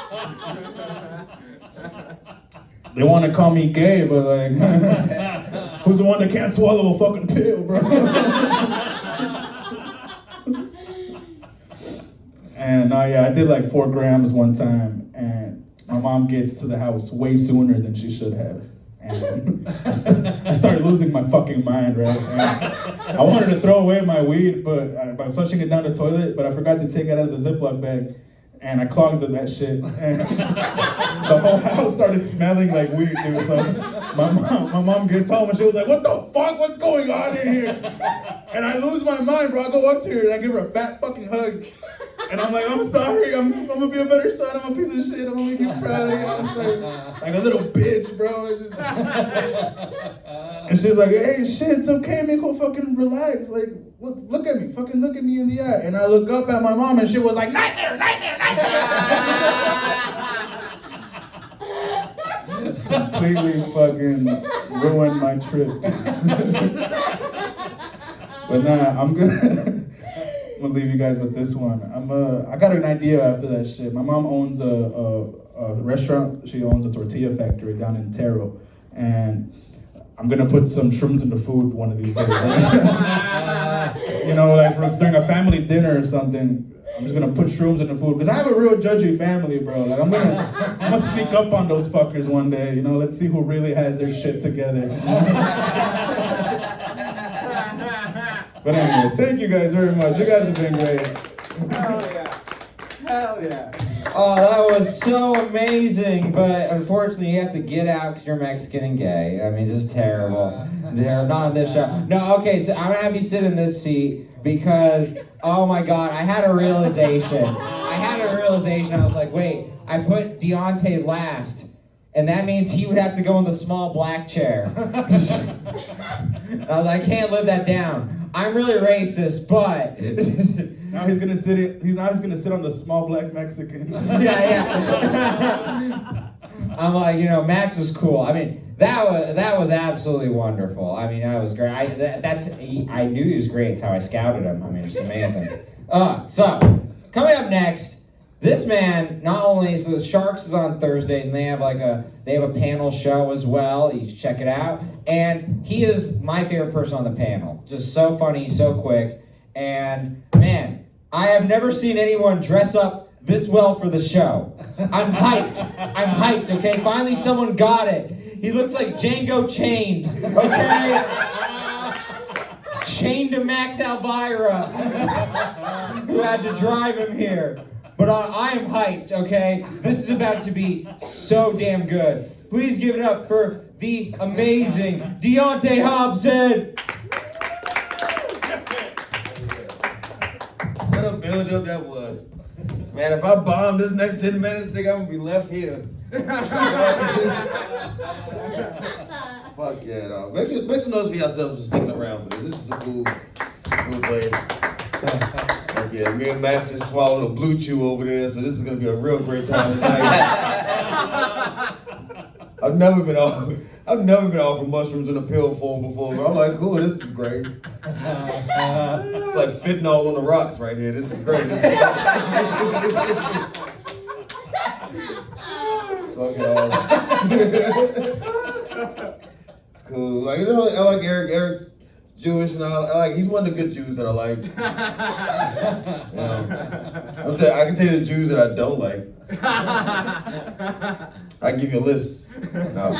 They want to call me gay, but like, who's the one that can't swallow a fucking pill, bro? And yeah, I did like 4 grams one time, and my mom gets to the house way sooner than she should have. And I started losing my fucking mind, right? And I wanted to throw away my weed, but by flushing it down the toilet, but I forgot to take it out of the Ziploc bag, and I clogged that shit. And the whole house started smelling like weed, dude. So my mom gets home and she was like, "What the fuck? What's going on in here?" And I lose my mind, bro. I go up to her and I give her a fat fucking hug. And I'm like, "I'm sorry, I'm gonna be a better son, I'm a piece of shit, I'm gonna make you proud of you." I was like a little bitch, bro. And she's like, "Hey, shit, it's okay, mijo, fucking relax. Like, look at me, fucking look at me in the eye." And I look up at my mom and she was like, "Nightmare, nightmare, nightmare." Just completely fucking ruined my trip. But nah, I'm gonna leave you guys with this one. I got an idea after that shit. My mom owns a restaurant. She owns a tortilla factory down in Taro, and I'm gonna put some shrooms in the food one of these days. You know, like during a family dinner or something, I'm just gonna put shrooms in the food because I have a real judgy family, bro. Like I'm gonna sneak up on those fuckers one day. You know, let's see who really has their shit together. But anyways, thank you guys very much. You guys have been great. Hell yeah. Hell yeah. Oh, that was so amazing, but unfortunately you have to get out because you're Mexican and gay. I mean, just terrible. They're not on this show. No, okay, so I'm gonna have you sit in this seat because, oh my God, I had a realization. I was like, wait, I put Deontay last, and that means he would have to go in the small black chair. I was like, I can't live that down. I'm really racist, but... Now he's gonna sit on the small black Mexican. Yeah. I'm like, Max was cool. I mean, that was absolutely wonderful. I mean, that was great. I knew he was great. It's how I scouted him. I mean, it's amazing. So coming up next, this man not only so the Sharks is on Thursdays and they have a panel show as well. You should check it out. And he is my favorite person on the panel. Just so funny, so quick, and man. I have never seen anyone dress up this well for the show. I'm hyped, okay? Finally someone got it. He looks like Django chained, okay? Chained to Max Alvira, who had to drive him here. But I am hyped, okay? This is about to be so damn good. Please give it up for the amazing Deontay Hobson. What a build-up that was. Man, if I bomb this next 10 minutes, think I'm gonna be left here. Fuck yeah, dog. Make some noise for yourselves for sticking around for this. This is a cool place. Fuck yeah, me and Max just swallowed a blue chew over there, so this is gonna be a real great time tonight. I've never been offered mushrooms in a pill form before, but I'm like, cool, this is great. It's like fentanyl on the rocks right here. This is great. Fuck it all. It's cool. Like, I like Eric. Eric's Jewish, and he's one of the good Jews that I like. I can tell you the Jews that I don't like. I can give you a list. No.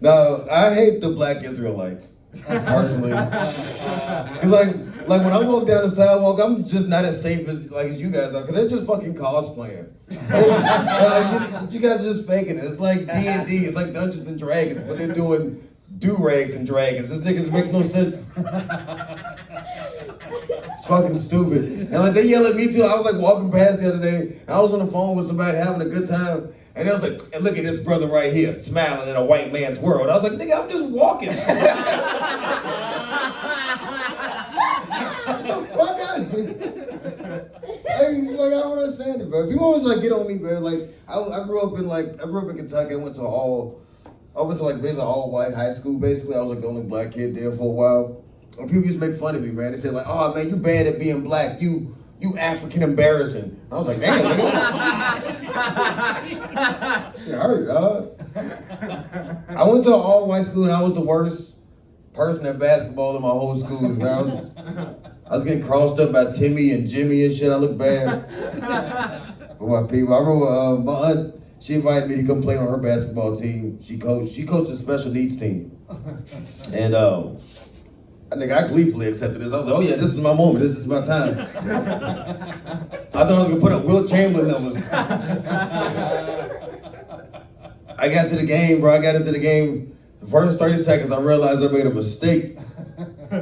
No, I hate the black Israelites, personally. Cause like when I walk down the sidewalk, I'm just not as safe as you guys are, cause they're just fucking cosplaying. You guys are just faking it. It's like D&D, it's like Dungeons and Dragons, but they're doing do-rags and dragons. This niggas makes no sense. It's fucking stupid. And they yell at me too. I was walking past the other day, and I was on the phone with somebody having a good time, and they was like, and look at this brother right here, smiling in a white man's world. I was like, nigga, I'm just walking. What the fuck? I don't understand it, bro. People always get on me, bro. I grew up in Kentucky. I went to basically an all-white high school, basically. I was the only black kid there for a while. And people used to make fun of me, man. They said oh man, you bad at being black. You African embarrassing. I was like, damn, nigga. Shit hurt, dog. I went to an all-white school and I was the worst person at basketball in my whole school. I was getting crossed up by Timmy and Jimmy and shit. I looked bad for my people. I remember my aunt, she invited me to come play on her basketball team. She coached a special needs team. And I gleefully accepted this. I was like, oh yeah, this is my moment. This is my time. I thought I was gonna put up Wilt Chamberlain numbers. I got to the game, bro. I got into the game. The first 30 seconds, I realized I made a mistake.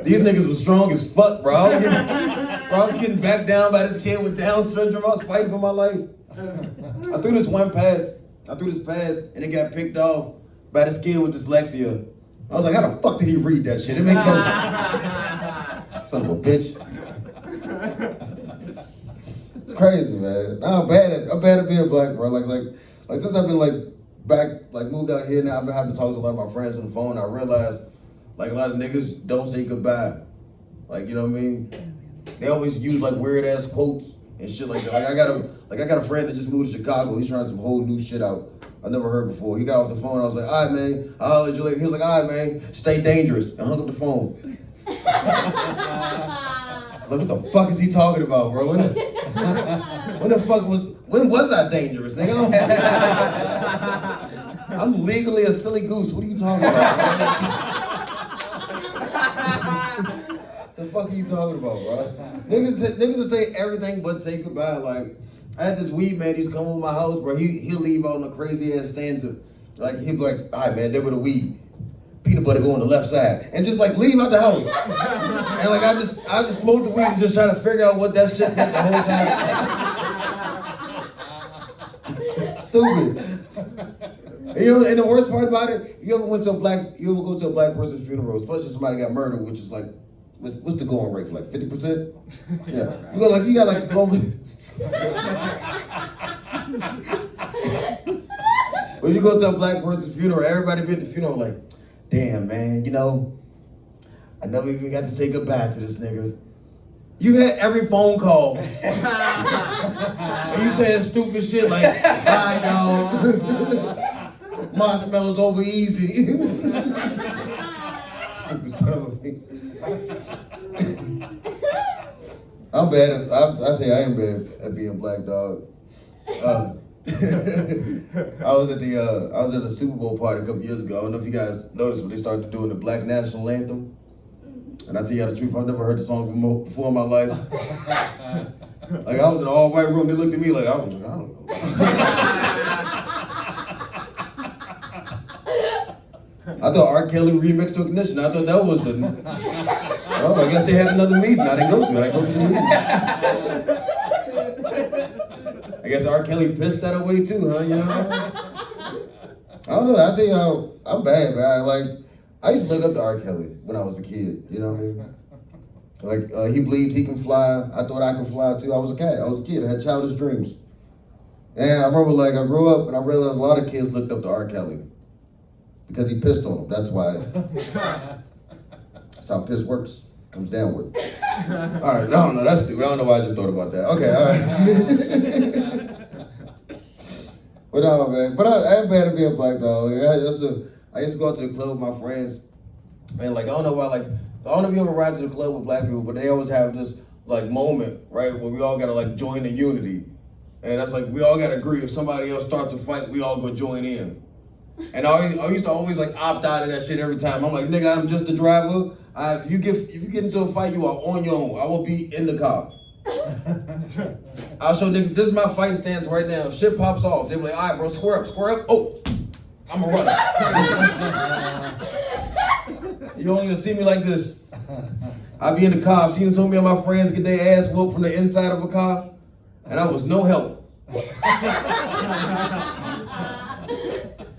These niggas was strong as fuck, bro. I was getting backed down by this kid with Down syndrome. I was fighting for my life. I threw this pass, and it got picked off by this kid with dyslexia. I was like, how the fuck did he read that shit? It makes no... Son of a bitch. It's crazy, man. Nah, I'm bad at being black, bro. Like since I've been back, moved out here now, I've been having to talk to a lot of my friends on the phone. I realized a lot of niggas don't say goodbye. You know what I mean? They always use weird ass quotes and shit like that. I got a friend that just moved to Chicago. He's trying some whole new shit out I never heard before. He got off the phone. I was like, all right, man. I'll holler at you later. He was like, all right, man. Stay dangerous. And hung up the phone. I was like, what the fuck is he talking about, bro? When was I dangerous, nigga? I'm legally a silly goose. What are you talking about, man? The fuck are you talking about, bro? Niggas will say everything but say goodbye. Like, I had this weed man, he's come over my house, bro. He'll leave out on a crazy ass stanza. Like, he'll be like, all right, man, there with the weed. Peanut butter go on the left side. And just like leave out the house. And like, I just smoked the weed and just try to figure out what that shit meant the whole time. Stupid. And, you know, and the worst part about it, you ever go to a black person's funeral, especially somebody got murdered, which is like, what's the going rate for, like 50%? Yeah. You got like when you go to a black person's funeral, everybody be at the funeral like, damn man, you know, I never even got to say goodbye to this nigga. You had every phone call. And you saying stupid shit like, bye dog. Marshmallows over easy. Stupid son of a bitch. I'm bad I say I am bad at being black, dog. I was at a Super Bowl party a couple years ago. I don't know if you guys noticed when they started doing the Black National Anthem. And I tell you the truth, I've never heard the song before in my life. Like, I was in an all-white room, they looked at me like, I don't know. I thought R. Kelly remixed to Ignition. I thought that was the... Oh, I guess they had another meeting. I didn't go to it. I didn't go to the meeting. I guess R. Kelly pissed that away too, huh? You know? I don't know. I say I'm bad, man. Like, I used to look up to R. Kelly when I was a kid. You know what I mean? Like, he believed he can fly. I thought I could fly too. I was a kid. I had childish dreams. And I remember, like, I grew up and I realized a lot of kids looked up to R. Kelly. Because he pissed on them. That's why. That's how piss works. Comes downward. All right, no, that's stupid. I don't know why I just thought about that. Okay, all right. But no, man. But I am bad at being black, dog. I used to go out to the club with my friends. Man, like, I don't know why, like, I don't know if you ever ride to the club with black people, but they always have this, like, moment, right, where we all gotta, like, join in unity. And that's like, we all gotta agree. If somebody else starts a fight, we all go join in. And I used to always like opt out of that shit every time. I'm like, nigga, I'm just the driver. If you get into a fight, you are on your own. I will be in the car. I'll show niggas, this is my fight stance right now. If shit pops off, they'll be like, all right, bro, square up. Oh, I'm a runner. You don't even see me like this. I'll be in the car. I've seen so many of my friends get their ass whooped from the inside of a car, and I was no help.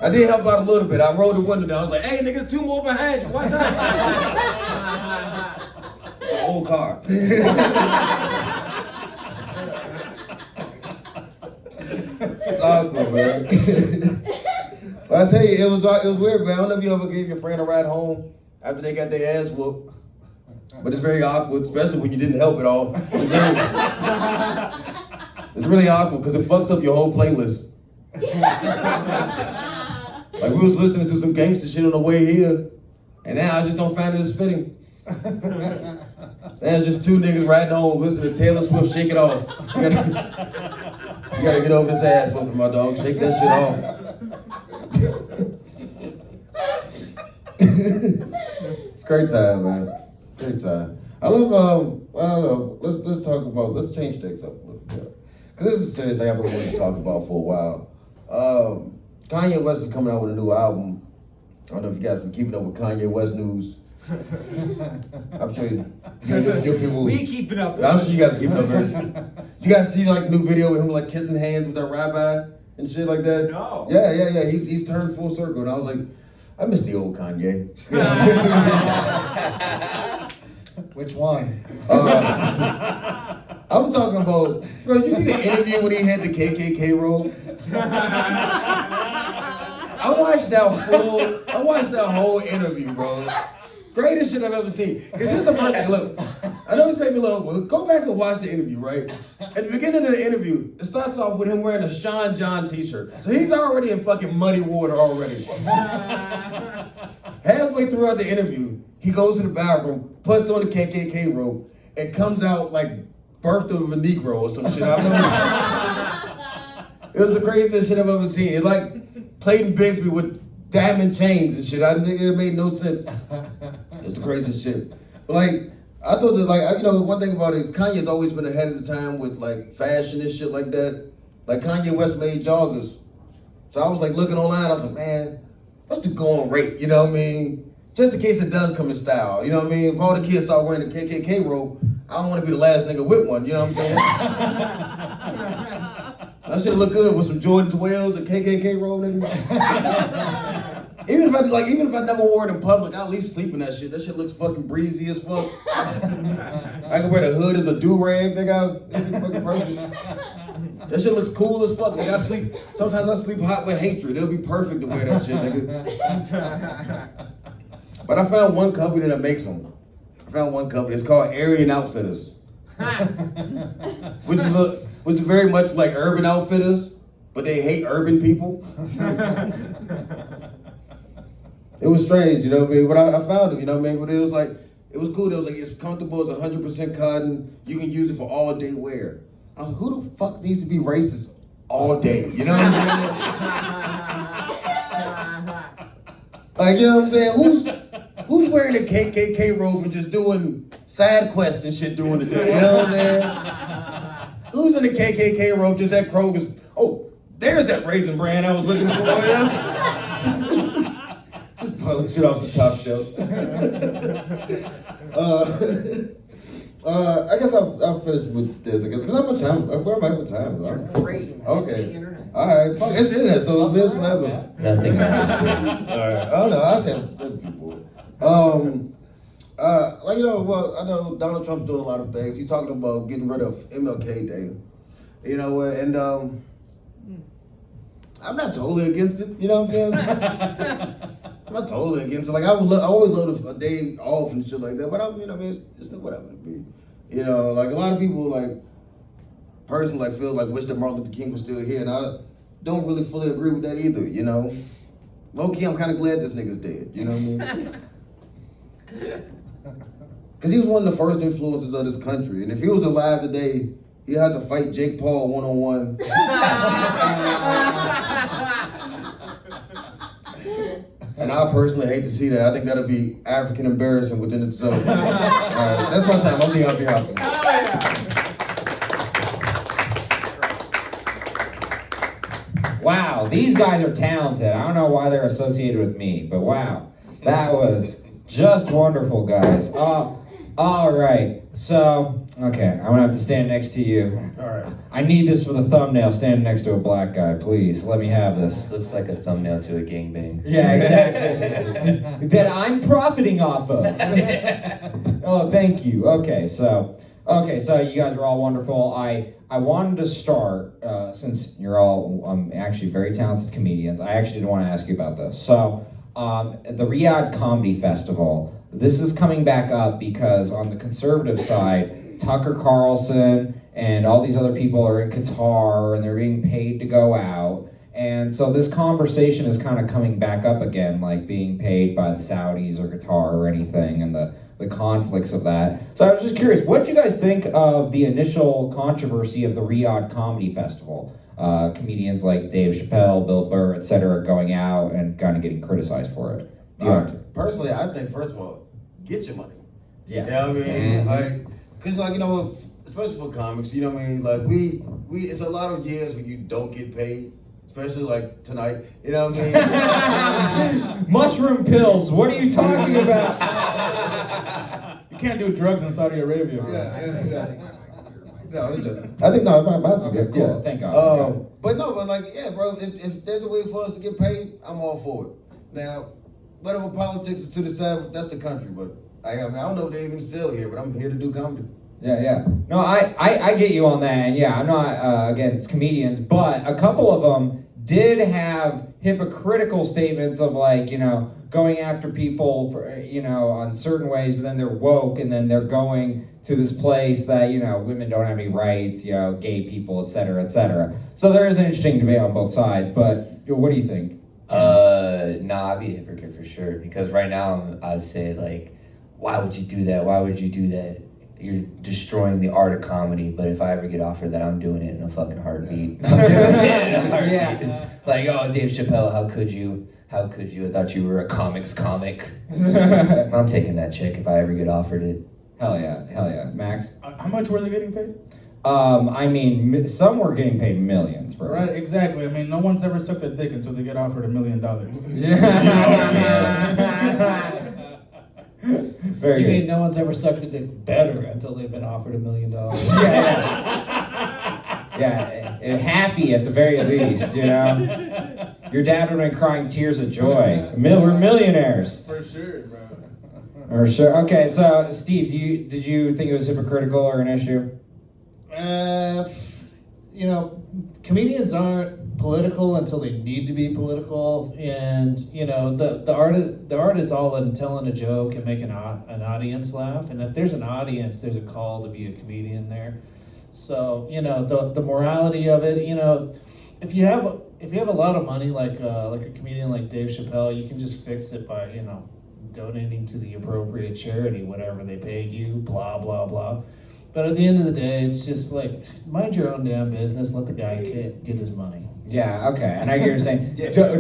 I did help out a little bit. I rolled the window down. I was like, hey, niggas, 2 more behind you. Watch out. It's an old car. It's awkward, man. But I tell you, it was weird, man. I don't know if you ever gave your friend a ride home after they got their ass whooped. But it's very awkward, especially when you didn't help at all. It's really awkward because it fucks up your whole playlist. Like, we was listening to some gangster shit on the way here, and now I just don't find it as fitting. There's just 2 niggas riding home listening to Taylor Swift, Shake It Off. You gotta get over this ass whooping, my dog. Shake that shit off. It's great time, man. Great time. I love, I don't know, let's change things up a little bit. Because this is a serious thing I've been wanting to talk about for a while. Kanye West is coming out with a new album. I don't know if you guys been keeping up with Kanye West news. I'm sure your people. We keeping up. I'm sure you guys keep up. You guys see like the new video with him like kissing hands with that rabbi and shit like that? No. Yeah. He's turned full circle, and I was like, I miss the old Kanye. Which one? I'm talking about, bro, you see the interview when he had the KKK robe? I watched that whole interview, bro. Greatest shit I've ever seen. Because here's the first thing, look, I know this made me look, well, go back and watch the interview, right? At the beginning of the interview, it starts off with him wearing a Sean John t-shirt. So he's already in fucking muddy water already. Halfway throughout the interview, he goes to the bathroom, puts on the KKK robe, and comes out like birth of a Negro or some shit. It was the craziest shit I've ever seen. It like Clayton Bigsby with diamond chains and shit. I think it made no sense. It was the craziest shit. But like, I thought that, like, you know, one thing about it is Kanye's always been ahead of the time with, like, fashion and shit like that. Like, Kanye West made joggers. So I was, like, looking online. I was like, man, what's the going rate? You know what I mean? Just in case it does come in style. You know what I mean? If all the kids start wearing the KKK robe, I don't want to be the last nigga with one. You know what I'm saying? That shit look good with some Jordan 12s and KKK robe, nigga. Even if I never wore it in public, I'll at least sleep in that shit. That shit looks fucking breezy as fuck. I can wear the hood as a do-rag, nigga. Fucking perfect. That shit looks cool as fuck. Nigga, sometimes I sleep hot with hatred. It'll be perfect to wear that shit, nigga. But I found one company that makes them. It's called Aryan Outfitters. which is very much like Urban Outfitters, but they hate urban people. It was strange, you know what I mean? But I found it, you know what I mean? But it was cool. It was like, it's comfortable, it's 100% cotton. You can use it for all day wear. I was like, who the fuck needs to be racist all day? You know what I'm saying? Like, you know what I'm saying? Who's wearing a KKK robe and just doing side quests and shit during the day? You know what I'm saying? Who's in the KKK robe just at Kroger's? Oh, there's that Raisin Bran I was looking for, you know? Just pulling shit off the top shelf. I guess I'll finish with this, I guess. Because I'm on time. Where am I with time? You're great. Man. Okay. It's the internet. All right. Fuck, it's the internet, so it lives forever. Nothing matters. All right. Oh, no, I said good people. Like, you know, well, I know Donald Trump's doing a lot of things. He's talking about getting rid of MLK Day. You know, and I'm not totally against it. You know what I'm saying? I'm not totally against it. Like, I always love a day off and shit like that. But you know, I mean, it's whatever it be. You know, like a lot of people, like, personally, like, feel like wish that Martin Luther King was still here, and I don't really fully agree with that either. You know, low key, I'm kind of glad this nigga's dead. You know what I mean? Because he was one of the first influences of this country, and if he was alive today, he had to fight Jake Paul one-on-one. And I personally hate to see that. I think that'll be African embarrassing within itself. All right, that's my time. I'm DeAndre Hopkins. Wow, these guys are talented. I don't know why they're associated with me, but wow, that was just wonderful, guys. All right, so, okay, I'm gonna have to stand next to you. All right. I need this for the thumbnail, standing next to a black guy, please. Let me have this. This looks like a thumbnail to a gangbang. Yeah, exactly. That I'm profiting off of. Oh, thank you. Okay, so you guys are all wonderful. I wanted to start, since you're all actually very talented comedians, I actually didn't want to ask you about this. So, the Riyadh Comedy Festival, this is coming back up because on the conservative side, Tucker Carlson and all these other people are in Qatar and they're being paid to go out. And so this conversation is kind of coming back up again, like being paid by the Saudis or Qatar or anything, and the conflicts of that. So I was just curious, what did you guys think of the initial controversy of the Riyadh Comedy Festival? Comedians like Dave Chappelle, Bill Burr, etc., going out and kind of getting criticized for it. Personally, I think, first of all, get your money. Yeah. You know what I mean? Like, because, like, you know, especially for comics, you know what I mean? Like, we it's a lot of years when you don't get paid. Especially like tonight, you know what I mean? Mushroom pills, what are you talking about? You can't do drugs in Saudi Arabia. Yeah. No, I think mine's Okay, good. cool. Yeah. Thank God. Okay. But like, yeah, bro. If there's a way for us to get paid, I'm all for it. Now, whatever politics is to the side, that's the country. But I don't know if they even sell here, but I'm here to do comedy. Yeah. No, I get you on that, and yeah, I'm not against comedians, but a couple of them did have hypocritical statements of, like, you know, going after people for, you know, on certain ways, but then they're woke, and then they're going to this place that, you know, women don't have any rights, you know, gay people, et cetera, et cetera. So there is an interesting debate on both sides, but what do you think? I'd be a hypocrite for sure, because right now I'd say, like, why would you do that? Why would you do that? You're destroying the art of comedy, but if I ever get offered that, I'm doing it in a fucking heartbeat. I'm doing it in a heartbeat. Yeah. Like, oh, Dave Chappelle, how could you? I thought you were a comics comic. I'm taking that check if I ever get offered it. Hell yeah. Max? How much were they getting paid? I mean, some were getting paid millions, bro. Right, exactly. I mean, no one's ever sucked a dick until they get offered $1 million. Very You good. mean no one's ever sucked a dick better until they've been offered $1 million? Yeah, happy at the very least, you know? Your dad would have been crying tears of joy. We're millionaires. For sure, bro. For sure. Okay, so Steve, did you think it was hypocritical or an issue? You know, comedians aren't political until they need to be political, and you know the art is all in telling a joke and making an audience laugh. And if there's an audience, there's a call to be a comedian there. So you know the morality of it. You know, if you have a lot of money like a comedian like Dave Chappelle, you can just fix it by donating to the appropriate charity, whatever they paid you, blah blah blah. But at the end of the day, it's just like, mind your own damn business. Let the guy get his money. Yeah, okay. And I hear you saying,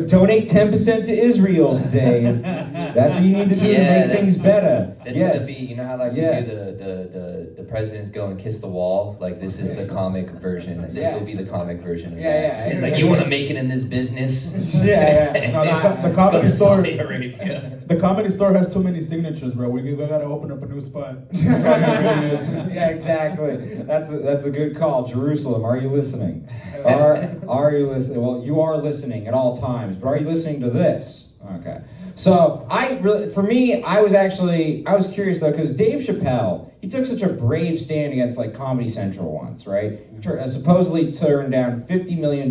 donate 10% to Israel's Dave. That's what you need to do to make things better. It's gonna be, you know how like we do the presidents go and kiss the wall? Like this is the comic version. This will be the comic version of that. Like you wanna make it in this business? No, the comedy store. Saudi Arabia. The comedy store has too many signatures, bro. We gotta open up a new spot. Yeah, exactly. That's a good call. Jerusalem, are you listening? Are you listening? Well, you are listening at all times, but are you listening to this? Okay. So I was curious though, because Dave Chappelle, he took such a brave stand against like Comedy Central once, right? Supposedly turned down $50 million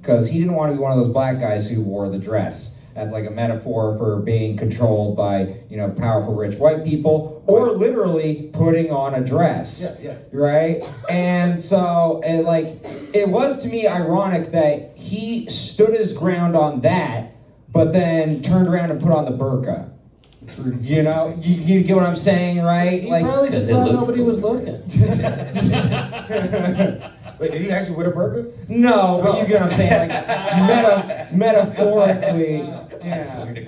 because he didn't want to be one of those black guys who wore the dress. That's like a metaphor for being controlled by, powerful rich white people, or literally putting on a dress. Yeah. Right? And so, it was to me ironic that he stood his ground on that, but then turned around and put on the burqa. You get what I'm saying, right? He probably just thought nobody was looking. Wait, did he actually wear a burqa? No, but you get what I'm saying, like metaphorically. I swear to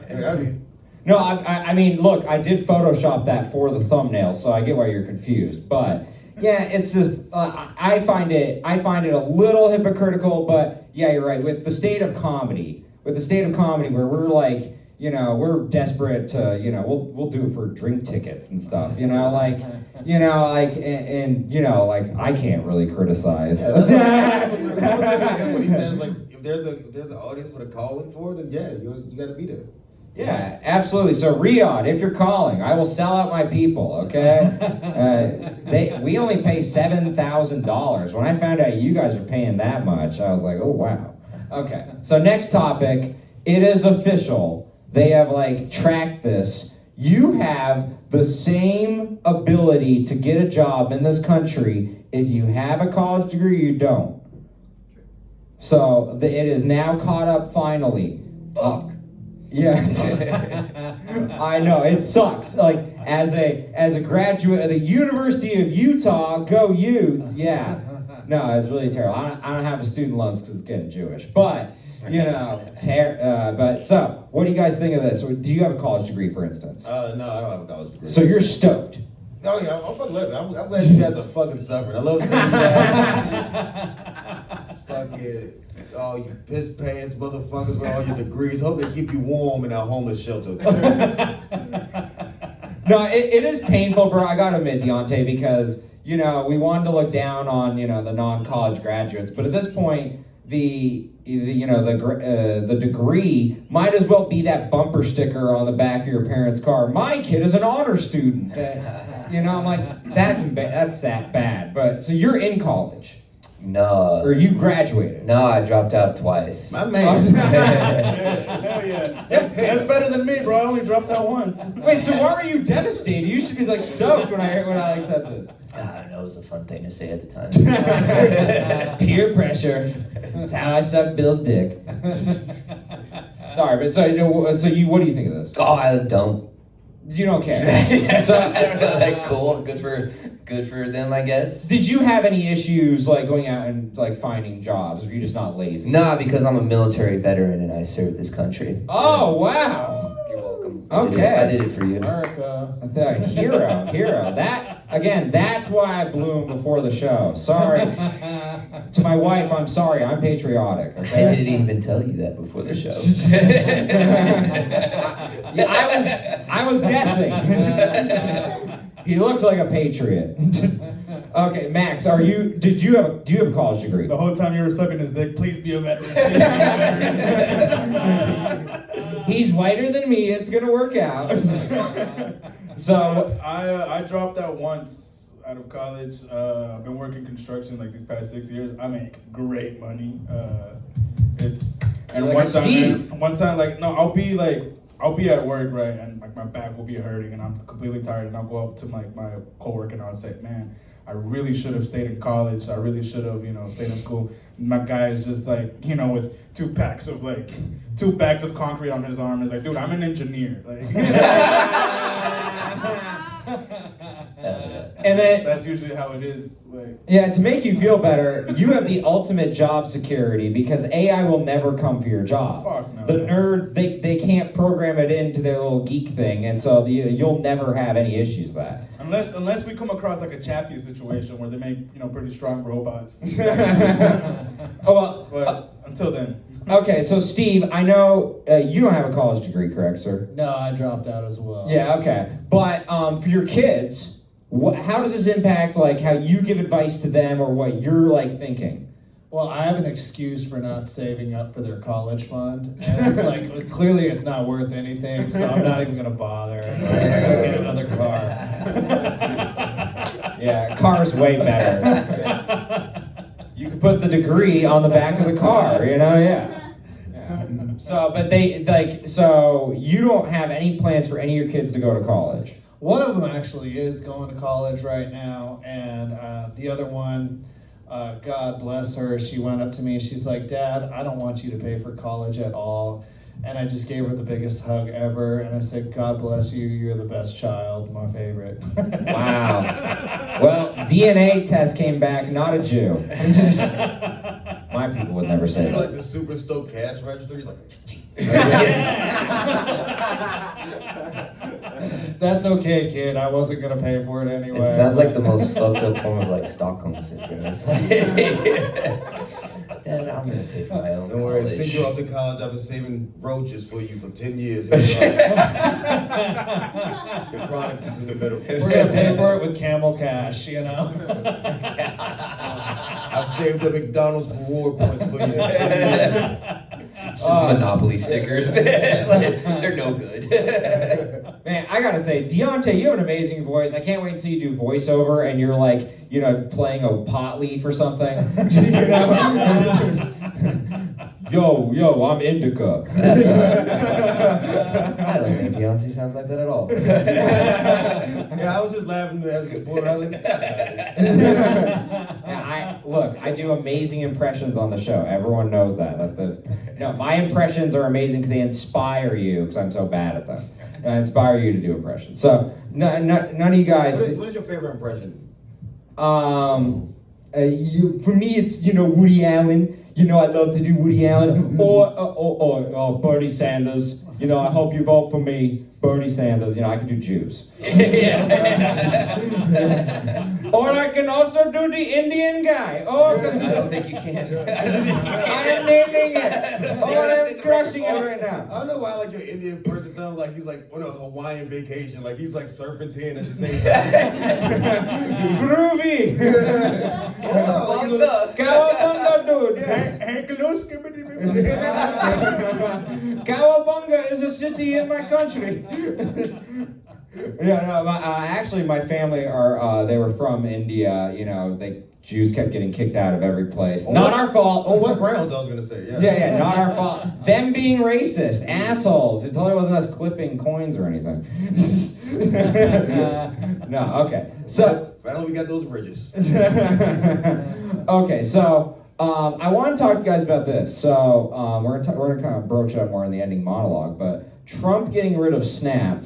God. No, I mean, look, I did Photoshop that for the thumbnail, so I get why you're confused. But yeah, it's just I find it a little hypocritical. But yeah, you're right. With the state of comedy, where we're like, we're desperate to, we'll do it for drink tickets and stuff, and I can't really criticize. Yeah, when he says like, if there's an audience with a calling for it, then you got to be there. Yeah, absolutely. So Riyadh, if you're calling, I will sell out my people. Okay, we only pay $7,000. When I found out you guys are paying that much, I was like, oh wow. Okay, so next topic. It is official. They have tracked this. You have the same ability to get a job in this country if you have a college degree or you don't. So it is now caught up finally. Fuck. Yeah. I know, it sucks. As a graduate of the University of Utah, go Utes. Yeah. No, it's really terrible. I don't have a student loans because it's getting Jewish. But but so, what do you guys think of this? Or do you have a college degree, for instance? No, I don't have a college degree. So you're stoked. Oh yeah, I'm fucking loving it. I'm glad you guys are fucking suffering. I love seeing you guys. Fucking, oh, you piss pants motherfuckers with all your degrees. Hope they keep you warm in that homeless shelter. No, it is painful, bro. I gotta admit, Deontay, because we wanted to look down on the non-college graduates, but at this point, the degree might as well be that bumper sticker on the back of your parents' car. My kid is an honor student. I'm like, that's sad, bad. But so you're in college. No. Or you graduated. No, I dropped out twice. My man. Hell yeah. That's better than me, bro. I only dropped out once. Wait, so why are you devastated? You should be stoked when I said this. I don't know, it was a fun thing to say at the time. Peer pressure. That's how I suck Bill's dick. Sorry, but so you what do you think of this? Oh, I don't. You don't care. So cool, good for them, I guess. Did you have any issues going out and finding jobs, or are you just not lazy? Nah, because I'm a military veteran and I served this country. Oh wow. You're welcome. Okay. I did it for you. America. The hero. That's why I blew him before the show. Sorry. To my wife, I'm sorry. I'm patriotic. Okay? I didn't even tell you that before the show. Yeah, I was guessing. He looks like a patriot. Okay, Max, do you have a college degree? The whole time you were sucking his dick, please be a veteran. Please be a veteran. He's whiter than me. It's gonna work out. So I dropped out once out of college. I've been working construction like these past 6 years. I make great money. You're like Steve. One time, I'll be at work, right, and like my back will be hurting, and I'm completely tired, and I'll go up to my coworker and I'll say, man, I really should have stayed in college. I really should have, stayed in school. My guy is just like, with two bags of concrete on his arm. Is like, dude, I'm an engineer. Like, and then that's usually how it is. Like, yeah, to make you feel better, you have the ultimate job security because AI will never come for your job. Fuck no. The nerds, they can't program it into their little geek thing, and so you'll never have any issues with that. Unless we come across like a Chappie situation where they make pretty strong robots. But until then. Okay, so Steve, I know you don't have a college degree, correct, sir? No, I dropped out as well. Yeah, okay. But for your kids, how does this impact like how you give advice to them or what you're like thinking? Well, I have an excuse for not saving up for their college fund. And it's like, clearly it's not worth anything, so I'm not even going to bother. I'm going to get another car. Yeah, car's way better. You can put the degree on the back of the car, yeah. So, but so you don't have any plans for any of your kids to go to college? One of them actually is going to college right now, and the other one, God bless her, she went up to me and she's like, Dad, I don't want you to pay for college at all. And I just gave her the biggest hug ever, and I said, God bless you, you're the best child, my favorite. Wow. Well, DNA test came back, not a Jew. My people would never say that. Like the super stoked cash register, he's like... That's okay, kid. I wasn't gonna pay for it anyway. It sounds like the most fucked up form of like Stockholm syndrome. Dad, I'm gonna pay for my own Don't worry, college. since you're off to college, I've been saving roaches for you for 10 years. The Chronix is in the middle. We're gonna pay for it with Camel Cash, I've saved the McDonald's reward points for you for 10 years. Just Monopoly stickers. They're no good. Man, I gotta say, Deontay, you have an amazing voice. I can't wait until you do voiceover and you're like, playing a pot leaf or something. Yo, I'm Indica. I don't think Deontay sounds like that at all. Yeah, I was just laughing as a boy. I was like, I do amazing impressions on the show. Everyone knows that. No, my impressions are amazing because they inspire you because I'm so bad at them. I inspire you to do impressions. So none of you guys. What is your favorite impression? For me, it's Woody Allen. I love to do Woody Allen or Bernie Sanders. I hope you vote for me, Bernie Sanders. I can do Jews. Or I can also do the Indian guy. I don't think you can. I'm nailing it. I'm crushing it right now. I don't know why like your Indian person sounds like he's like on a Hawaiian vacation, like he's like surfing 10 at the same time. Groovy. Cowabunga, dude. Cowabunga is a city in my country. Actually, my family they were from India. Jews kept getting kicked out of every place. Not our fault. On what grounds? I was gonna say, Yeah, not our fault. Them being racist, assholes. It totally wasn't us clipping coins or anything. No, okay. So finally, we got those bridges. Okay, so I want to talk to you guys about this. So we're gonna kind of broach up more in the ending monologue, but Trump getting rid of Snap.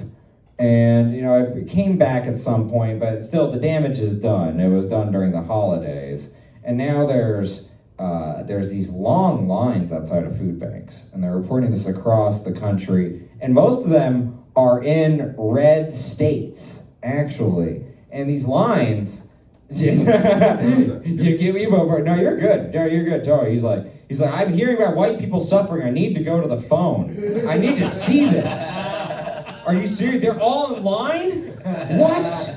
And, it came back at some point, but still the damage is done. It was done during the holidays. And now there's these long lines outside of food banks. And they're reporting this across the country. And most of them are in red states, actually. And these lines, you give me over. No, you're good. No, you're good. Totally. He's like, I'm hearing about white people suffering. I need to go to the phone. I need to see this. Are you serious? They're all in line? What?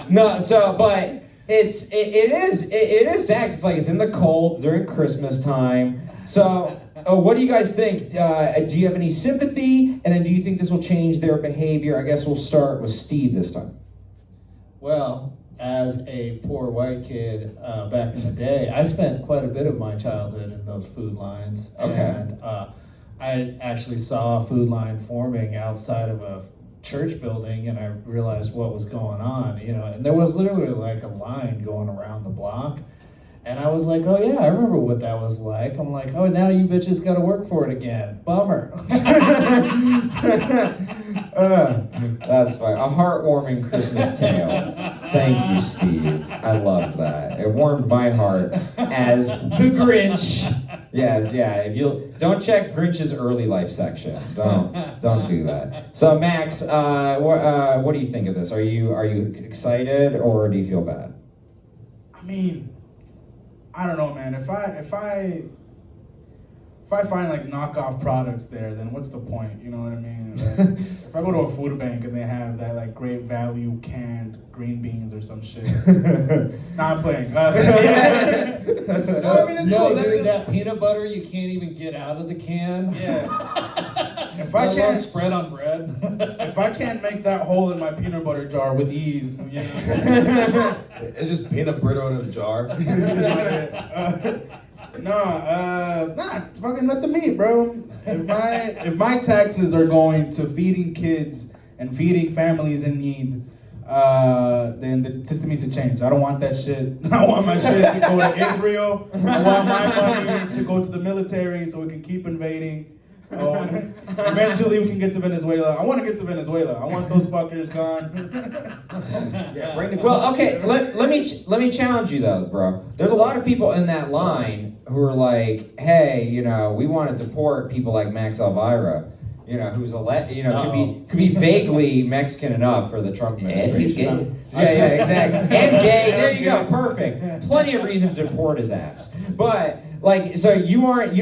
No, so, but it is sad. It's like it's in the cold during Christmas time. So, what do you guys think? Do you have any sympathy? And then do you think this will change their behavior? I guess we'll start with Steve this time. Well, as a poor white kid back in the day, I spent quite a bit of my childhood in those food lines. Okay. And I actually saw a food line forming outside of a church building, and I realized what was going on, and there was literally like a line going around the block. And I was like, oh yeah, I remember what that was like. I'm like, oh, now you bitches gotta work for it again. Bummer. That's fine. A heartwarming Christmas tale. Thank you, Steve. I love that. It warmed my heart as the Grinch. Yes, yeah. If you don't check Grinch's early life section, don't do that. So, Max, what do you think of this? Are you excited or do you feel bad? I mean, I don't know, man. If I find like knockoff products there, then what's the point? You know what I mean? Like, if I go to a food bank and they have that like great value canned green beans or some shit, nah, I'm playing. No, I mean it's no, cool. dude, that peanut butter you can't even get out of the can. Yeah. If I can't spread on bread. if I can't make that hole in my peanut butter jar with ease, It's just peanut brittle in a jar. Fucking let them eat, bro. If my taxes are going to feeding kids and feeding families in need, then the system needs to change. I don't want that shit. I want my shit to go to Israel. I want my money to go to the military so we can keep invading. Eventually we can get to Venezuela. I want to get to Venezuela. I want those fuckers gone. Yeah, bring the Well, okay, let me challenge you though, bro. There's a lot of people in that line who are like, hey, we want to deport people like Max Alvira, who's could be vaguely Mexican enough for the Trump administration. And he's gay. Yeah, exactly. And gay. There you go. Perfect. Plenty of reason to deport his ass. But so you don't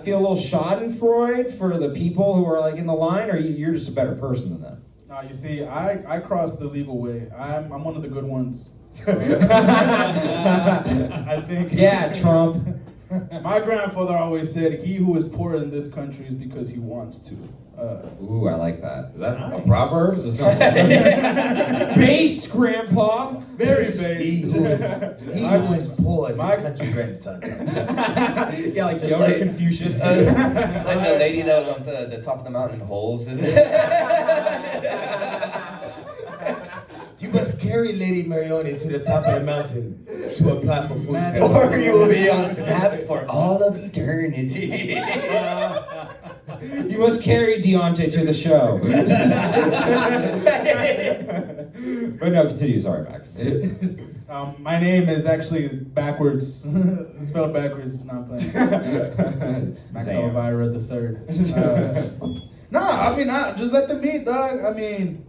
feel a little Schadenfreude for the people who are like in the line, or you're just a better person than them? No, you see, I crossed the legal way. I'm one of the good ones. I think. Yeah, Trump. My grandfather always said, "He who is poor in this country is because he wants to." Ooh, I like that. Is that a proverb? Is it Based, Grandpa. Very based. He who is poor in this country, grandson. Yeah, like Yoda Confucius. Like the lady that was on the top of the mountain in holes, isn't it? You must carry Lady Marioni to the top of the mountain to apply for food stamps. Or you will be on snap for all of eternity. You must carry Deontay to the show. But no, continue. Sorry, Max. My name is actually backwards. Spelled backwards. Not playing. Max Alvira the third. Just let them eat, dog. I mean,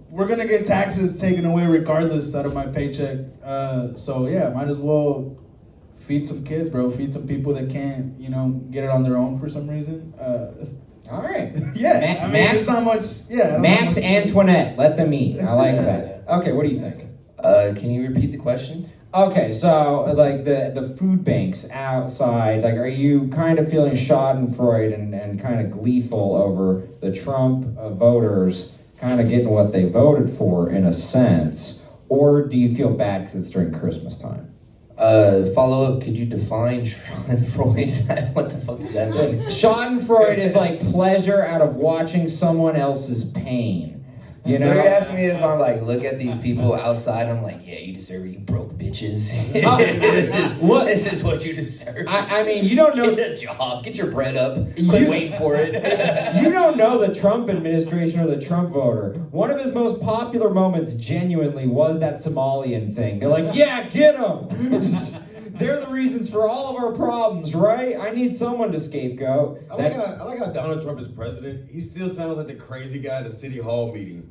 we're gonna get taxes taken away regardless out of my paycheck. So yeah, might as well feed some kids, bro. Feed some people that can't, get it on their own for some reason. All right. Yeah, Max, there's not much. Yeah. Max Antoinette, let them eat. I like that. Okay, what do you think? Can you repeat the question? Okay, so like the food banks outside, like are you kind of feeling Schadenfreude and kind of gleeful over the Trump voters kind of getting what they voted for in a sense, or do you feel bad because it's during Christmas time? Follow up, could you define Schadenfreude? What the fuck does that mean? Schadenfreude is like pleasure out of watching someone else's pain. So you're asking me if I'm like, look at these people outside, I'm like, yeah, you deserve it, you broke bitches. This is what you deserve. I mean, you don't know. Get a job, get your bread up, quit waiting for it. You don't know the Trump administration or the Trump voter. One of his most popular moments genuinely was that Somalian thing. They're like, yeah, get him. They're the reasons for all of our problems, right? I need someone to scapegoat. I like how Donald Trump is president. He still sounds like the crazy guy at a city hall meeting.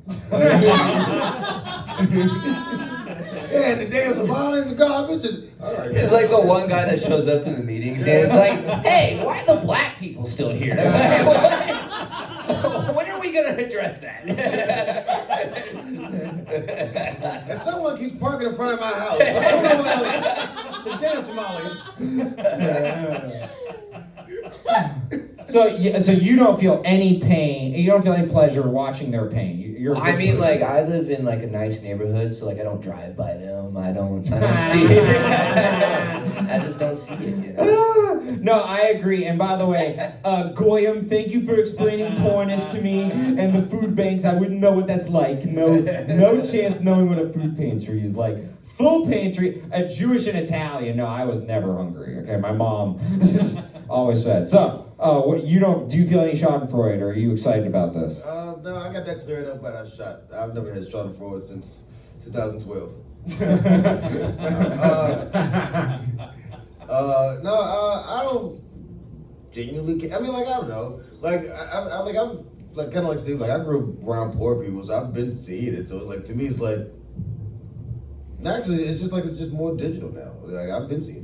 Yeah, the day of violence and garbage. And, all right. It's like the one guy that shows up to the meetings and it's like, hey, why are the black people still here? When are we gonna address that? And someone keeps parking in front of my house. I don't know what else. The damn Somalians. So you don't feel any pain. You don't feel any pleasure watching their pain. You're a I good mean, person. like, I live in like a nice neighborhood, so like I don't drive by them. I don't see it. I just don't see it, you know? No, I agree. And by the way, Goyam, thank you for explaining porness to me and the food banks. I wouldn't know what that's like. No chance knowing what a food pantry is like. Full pantry, a Jewish and Italian. No, I was never hungry. Okay, my mom just always fed. So, do you feel any Schadenfreude, or are you excited about this? No, I got that cleared up by that shot. I've never had Schadenfreude since 2012. I don't genuinely care. I mean, like, I don't know. Like, I'm like kind of like Steve. Like, I grew up around poor people, so I've been seeing it. So it's like, to me, it's like, actually, it's just more digital now. Like, I've been seeing it.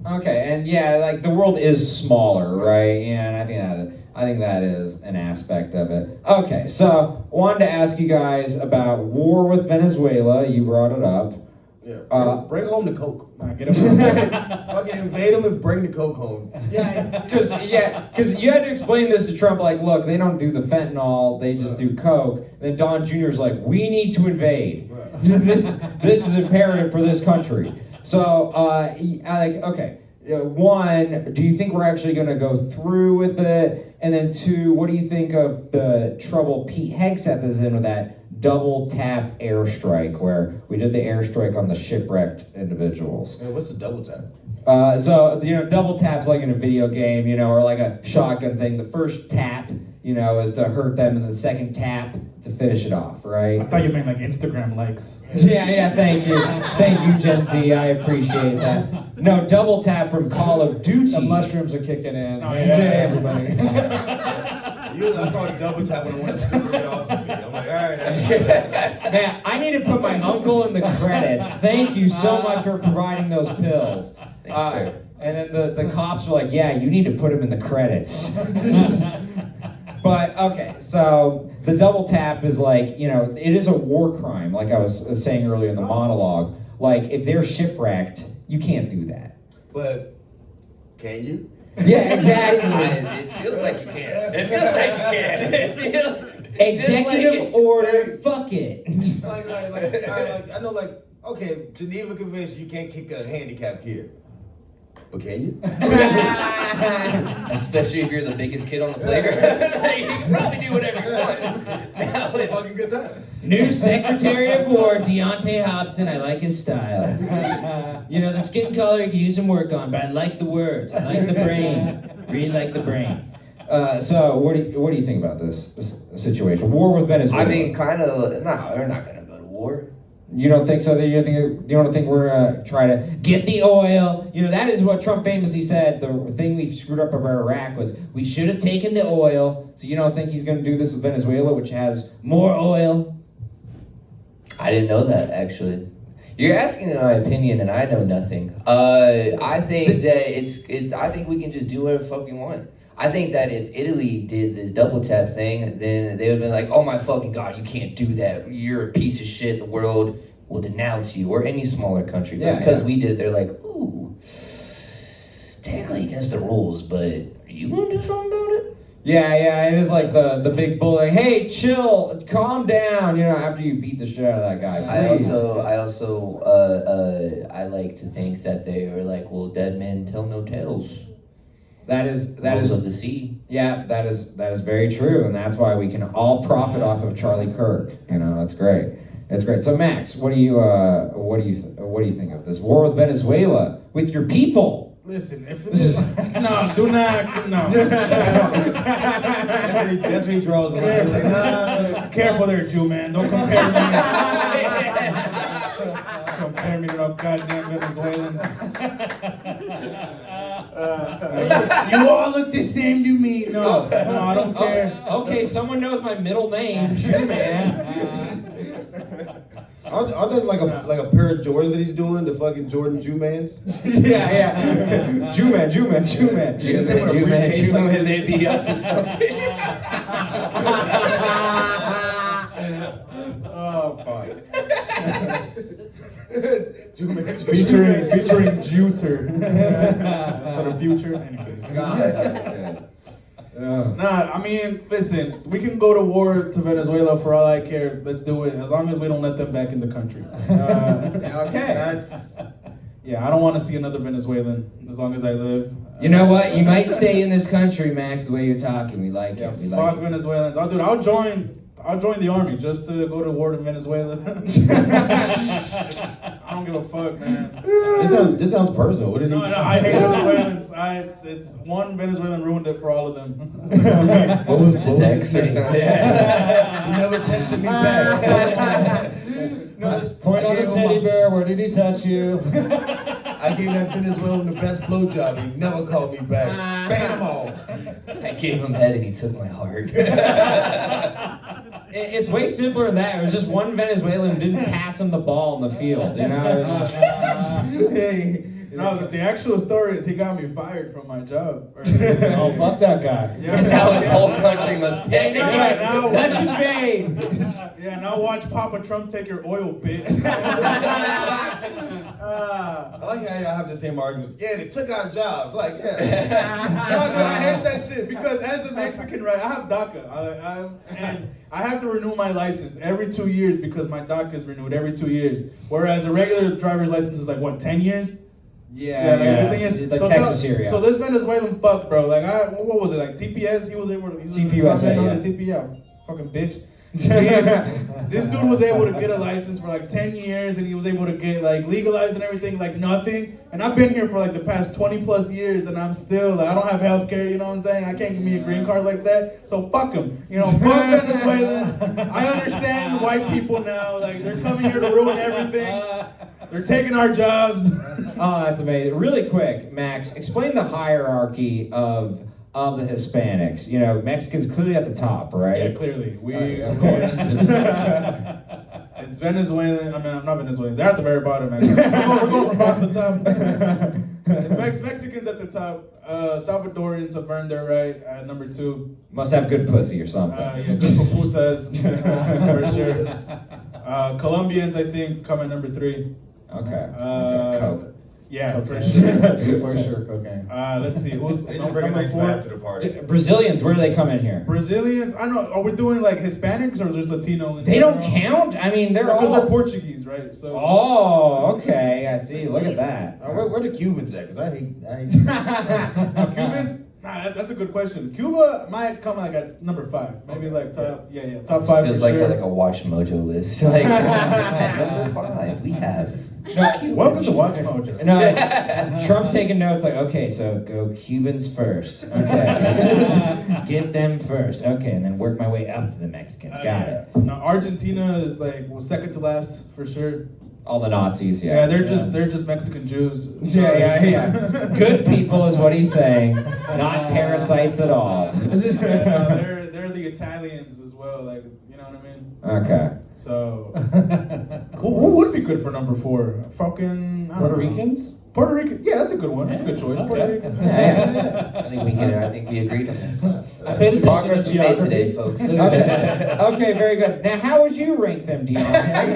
Okay, and yeah, like the world is smaller, right? And I think that is an aspect of it. Okay, so wanted to ask you guys about war with Venezuela. You brought it up. Yeah, bring home the coke. Nah, get him. Fucking invade them and bring the coke home. Because you had to explain this to Trump, like, look, they don't do the fentanyl, they just do coke. And then Don Jr.'s like, we need to invade. Right. This is imperative for this country. So, okay. One, do you think we're actually going to go through with it? And then two, what do you think of the trouble Pete Hegseth is in with that double tap airstrike, where we did the airstrike on the shipwrecked individuals? Man, what's the double tap? Double tap's like in a video game, or like a shotgun thing. The first tap, is to hurt them, and the second tap to finish it off, right? I thought you meant like Instagram likes. Yeah, thank you. Thank you, Gen Z, I appreciate that. No, double tap from Call of Duty. The mushrooms are kicking in. Oh, Hey, yeah. everybody. I call it double tap when I want to strip it off of me. I'm like, all right. Man, I need to put my uncle in the credits. Thank you so much for providing those pills. Thanks, sir. And then the cops were like, yeah, you need to put him in the credits. But, okay, so the double tap is like, it is a war crime, like I was saying earlier in the monologue. Like, if they're shipwrecked, you can't do that. But can you? Yeah, exactly. It feels like you can. It feels like you can. It feels. Executive order, fuck it. I know, okay, Geneva Convention, you can't kick a handicapped kid. But can you? Especially if you're the biggest kid on the playground. You can probably do whatever you want. Now, it's a fucking good time. New Secretary of War, Deontay Hobson. I like his style. The skin color you can use some work on, but I like the words. I like the brain. Really like the brain. So, what do you think about this situation? War with Venezuela. I mean, kind of. No, they're not gonna go to war. You don't think so? You don't think we're gonna try to get the oil? That is what Trump famously said. The thing we screwed up about Iraq was we should have taken the oil. So you don't think he's gonna do this with Venezuela, which has more oil? I didn't know that, actually. You're asking my opinion, and I know nothing. I think that I think we can just do whatever the fuck we want. I think that if Italy did this double tap thing, then they would have been like, oh my fucking God, you can't do that. You're a piece of shit. The world will denounce you, or any smaller country. But because we did it, they're like, ooh, technically against the rules, but are you going to do something about it? Yeah, it is like the big bull, like, hey, chill, calm down, after you beat the shit out of that guy. I like to think that they are like, well, dead men tell no tales. That is of the sea. Yeah, that is very true, and that's why we can all profit off of Charlie Kirk. That's great. It's great. So Max, what do you think of this war with Venezuela with your people? Listen, if it is, no, do not, no. That's when he draws the line. Like, nah, Careful there, Jew man. Don't compare me. compare me to no goddamn Venezuelans. You all look the same to me. No, I don't care. Okay, someone knows my middle name, Jew man. Aren't there like a pair of Jordans that he's doing? The fucking Jordan Jew-mans? yeah. Jew man. Jew man, they'd be up to something. Oh, fuck. Jew-man. Featuring Juter. Instead of future. Anyways. Nah, I mean, listen, we can go to war to Venezuela for all I care. Let's do it, as long as we don't let them back in the country. Okay. I don't want to see another Venezuelan as long as I live. You know what? You might stay in this country, Max, the way you're talking. We like it. We Fuck like it. Venezuelans. I'll join the army just to go to war to Venezuela. I don't give a fuck, man. This sounds personal. What did he? No, I hate Venezuelans. It's one Venezuelan ruined it for all of them. What was His ex or something. He never texted me back. Point on the teddy bear. Where did he touch you? I gave that Venezuelan the best blowjob. He never called me back. Bam them all. I gave him head and he took my heart. It's way simpler than that. It was just one Venezuelan who didn't pass him the ball in the field. You know. No, the actual story is he got me fired from my job. Oh, fuck that guy. And now his whole country must pay. Now Let's invade. Yeah, now watch Papa Trump take your oil, bitch. I like how y'all have the same arguments. Yeah, they took our jobs. Like, yeah. No, dude, I hate that shit because as a Mexican, right, I have DACA, and I have to renew my license every 2 years because my DACA is renewed every 2 years. Whereas a regular driver's license is like, what, 10 years? Yeah. Like 10 years. Like so Texas here, yeah. So this Venezuelan fuck, bro, like, what was it, like TPS? He was able to... TPUSA, yeah. TP, fucking bitch. This dude was able to get a license for like 10 years and he was able to get like legalized and everything like nothing. And I've been here for like the past 20 plus years and I'm still like, I don't have health care, you know what I'm saying? I can't give me a green card like that. So fuck them. You know, fuck Venezuelans. I understand white people now, like they're coming here to ruin everything. They're taking our jobs. Oh, that's amazing. Really quick, Max, explain the hierarchy of the Hispanics. You know, Mexicans clearly at the top, right? Yeah, clearly. Of course. It's Venezuelan. I mean, I'm not Venezuelan. They're at the very bottom, man. We're going from bottom to top. It's Mexicans at the top. Salvadorians have earned their right at number 2. Must have good pussy or something. Yeah, good pupusas, for sure. Colombians, I think, come at number 3. Okay. Coke. Yeah, for Cocaine. sure. For sure, cocaine. Let's see. Who's They just bring a number nice 4? vibe to the party. Brazilians, where do they come in here? Brazilians. I don't know. Are we doing like Hispanics or just Latino? They don't count? I mean, they're Because all... they're Portuguese, right? So. Oh, okay. I see. Look at that. Where the Cubans at? Because I hate Cubans? Nah, that's a good question. Cuba might come like at number 5. Maybe like top, top 5 Feels for like sure. a Watch Mojo list. Like at number 5, we have. Welcome to Watch Mojo. No, Trump's taking notes like, okay, so go Cubans first. Okay. Get them first. Okay, and then work my way up to the Mexicans. Got it. No, Argentina is like second to last for sure. All the Nazis, yeah. Yeah, they're just Mexican Jews. So Yeah. Good people is what he's saying. Not parasites at all. they're the Italians as well. Like, you know what I mean? Okay. So, who would be good for number 4? Fucking Puerto Ricans? Puerto Rican. Yeah, that's a good one. That's a good choice. Puerto Rican. Yeah. I think we agreed on this. I paid attention Progress to was made geography. today, folks. Okay, very good. Now, how would you rank them, Deontay?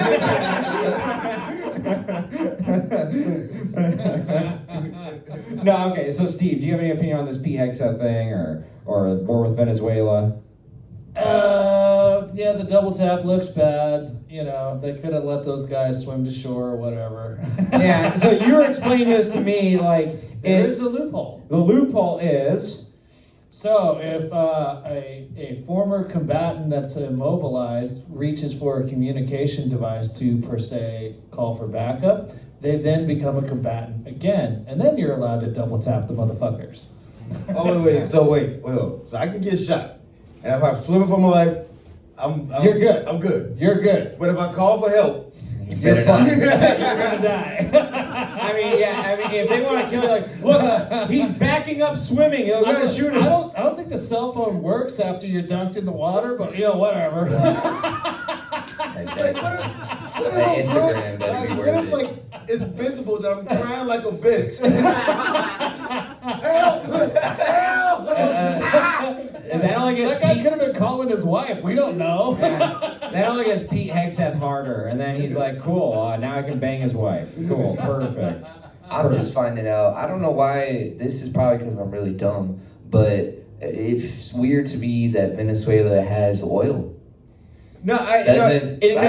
No, okay. So, Steve, do you have any opinion on this PHEXA thing or war with Venezuela? Yeah, the double tap looks bad. You know, they could have let those guys swim to shore or whatever. Yeah. So you were explaining this to me like There is a loophole. The loophole is. So if a former combatant that's immobilized reaches for a communication device to, per se, call for backup, they then become a combatant again. And then you're allowed to double tap the motherfuckers. Oh, wait. So I can get shot. And if I'm swimming for my life, You're good. I'm good. You're good. But if I call for help, Better not. You're gonna die. I mean, if they want to kill you, like, look, he's backing up swimming. They're gonna shoot him. I don't think the cell phone works after you're dunked in the water, but whatever. That Instagram better be What worth if, like, it's visible that I'm crying like a bitch? Help! Help! And that only gets That guy could have been calling his wife. We don't know. that only gets Pete Hegseth harder, and then he's like, "Cool, now I can bang his wife. Cool, perfect." I'm just finding out. I don't know why. This is probably because I'm really dumb, but it's weird to me that Venezuela has oil. No, I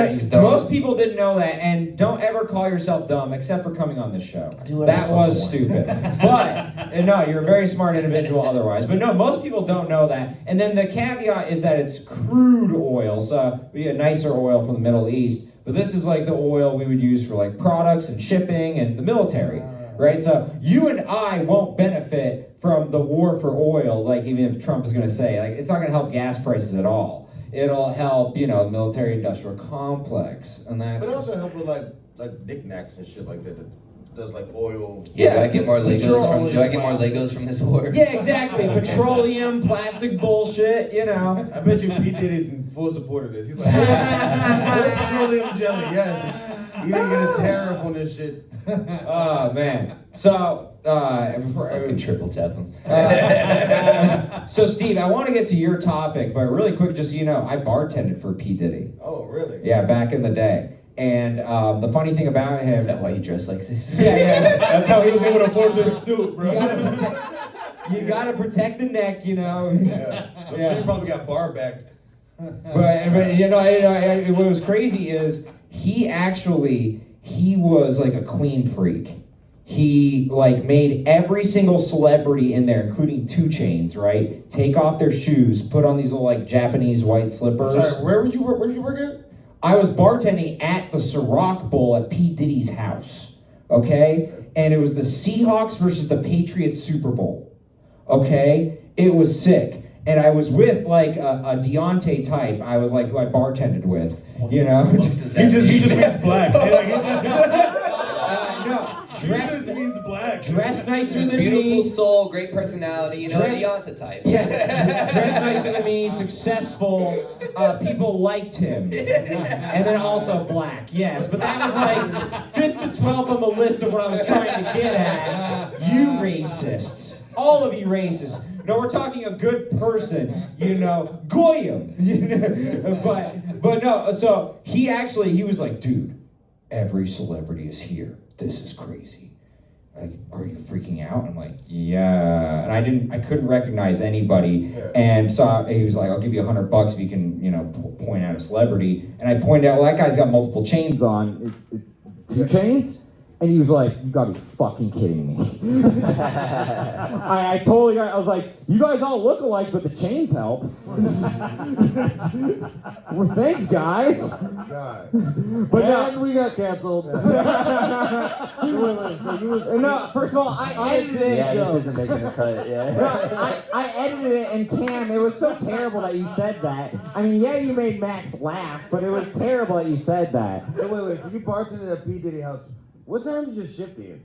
just don't. Most people didn't know that, and don't ever call yourself dumb, except for coming on this show. That was stupid. But no, you're a very smart individual otherwise. But no, most people don't know that. And then the caveat is that it's crude oil, so we get nicer oil from the Middle East. But this is like the oil we would use for like products and shipping and the military, right? So you and I won't benefit from the war for oil, like even if Trump is going to say, like it's not going to help gas prices at all. It'll help, the military-industrial complex, and that's. But it also help with like knickknacks and shit like that. That does like oil. Yeah, do I get more Legos from this war? Yeah, exactly. Petroleum, plastic bullshit. I bet you Pete Diddy's in full support of this. He's like, petroleum jelly, yes. You didn't get a tariff on this shit. Oh man. So before I can triple tap him. So Steve, I want to get to your topic, but really quick, just so you know, I bartended for P. Diddy. Oh, really? Yeah, back in the day. And the funny thing about him... Is that why you dress like this? Yeah. That's how he was able to afford this suit, bro. You gotta protect the neck, Yeah. I'm sure you probably got bar back. But what was crazy is he was like a clean freak. He like made every single celebrity in there, including 2 Chainz, right, take off their shoes, put on these little like Japanese white slippers. Sorry, where did you work at? I was bartending at the Ciroc Bowl at P. Diddy's house, okay? And it was the Seahawks versus the Patriots Super Bowl, okay? It was sick. And I was with like a Deontay type. I was like who I bartended with, He just means black. Dress means black. Dress nicer than Beautiful me. soul, great personality, Deontay type. Yeah, dress nicer than me, successful. People liked him. And then also black, yes. But that was like 5th to 12th on the list of what I was trying to get at. You racists. All of you racists. No, we're talking a good person, Goyim. But no, so he was like, dude, every celebrity is here. This is crazy. Like, are you freaking out? I'm like, yeah. And I couldn't recognize anybody. Yeah. And so he was like, I'll give you $100 if you can, point out a celebrity. And I pointed out, well, that guy's got multiple chains on. 2 Chainz? And he was like, you gotta be fucking kidding me. I totally got, I was like, you guys all look alike, but the chains help. Well, thanks, guys. God. But and we got canceled. No, first of all, I edited it. Yeah, this isn't making the cut, yeah. No, I edited it, and Cam, it was so terrible that you said that. I mean, yeah, you made Max laugh, but it was terrible that you said that. Wait, so you bartended at P. Diddy house. What time did your shift in?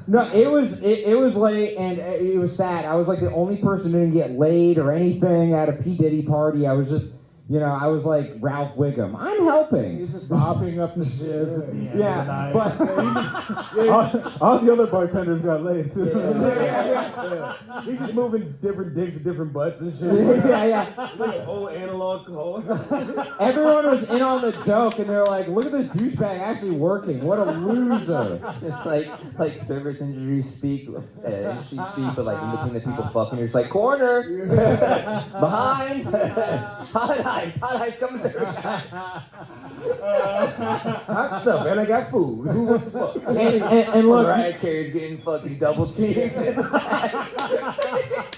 No, it was late, and it was sad. I was like the only person who didn't get laid or anything at a P. Diddy party. I was just, I was like Ralph Wiggum. I'm helping. He's just mopping up the shit. Yeah, but all the other bartenders got laid too. Yeah. He's just moving different dicks to different butts and shit. Yeah. It's like an old analog call. Everyone was in on the joke, and they're like, "Look at this douchebag actually working. What a loser!" It's like service industry speak, but like in between the people fucking, you're just like corner, behind, hot ice coming through. Hot stuff, and I got food. Who wants to fuck? And look, Mariah Carey's getting fucking double teamed.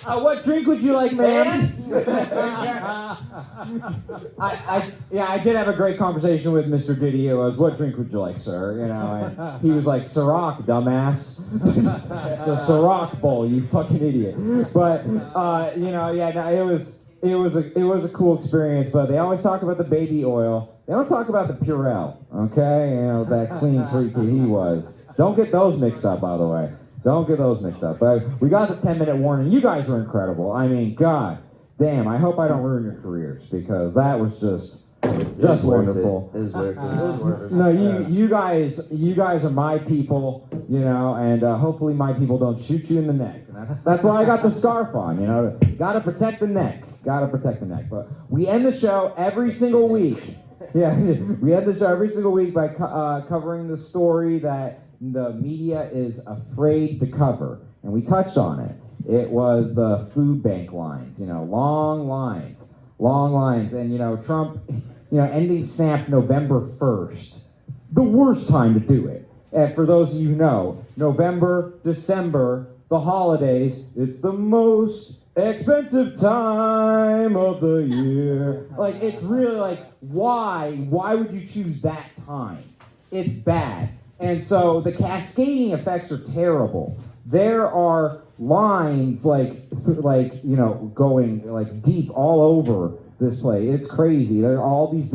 what drink would you like, man? I did have a great conversation with Mr. Diddy. It was, what drink would you like, sir? And he was like, Ciroc, dumbass. The Ciroc bowl, you fucking idiot. But it it was a cool experience, but they always talk about the baby oil. They don't talk about the Purell, okay? You know, that clean freak that he was. Don't get those mixed up, by the way. Don't get those mixed up. But we got the 10-minute warning. You guys were incredible. I mean, God damn, I hope I don't ruin your careers, because that was just wonderful. It was worth it. No, you guys are my people, you know, and hopefully my people don't shoot you in the neck. And that's why I got the scarf on, you know. Gotta protect the neck. But we end the show every single week. Yeah, we end the show every single week by covering the story that the media is afraid to cover, and we touched on it. It was the food bank lines, you know, long lines, and you know, Trump, you know, ending SNAP November 1st, the worst time to do it. And for those of you who know, November, December, the holidays, it's the most expensive time of the year. Like, it's really like, why would you choose that time? It's bad. And so the cascading effects are terrible. There are lines like you know, going like deep all over this place. It's crazy. There are all these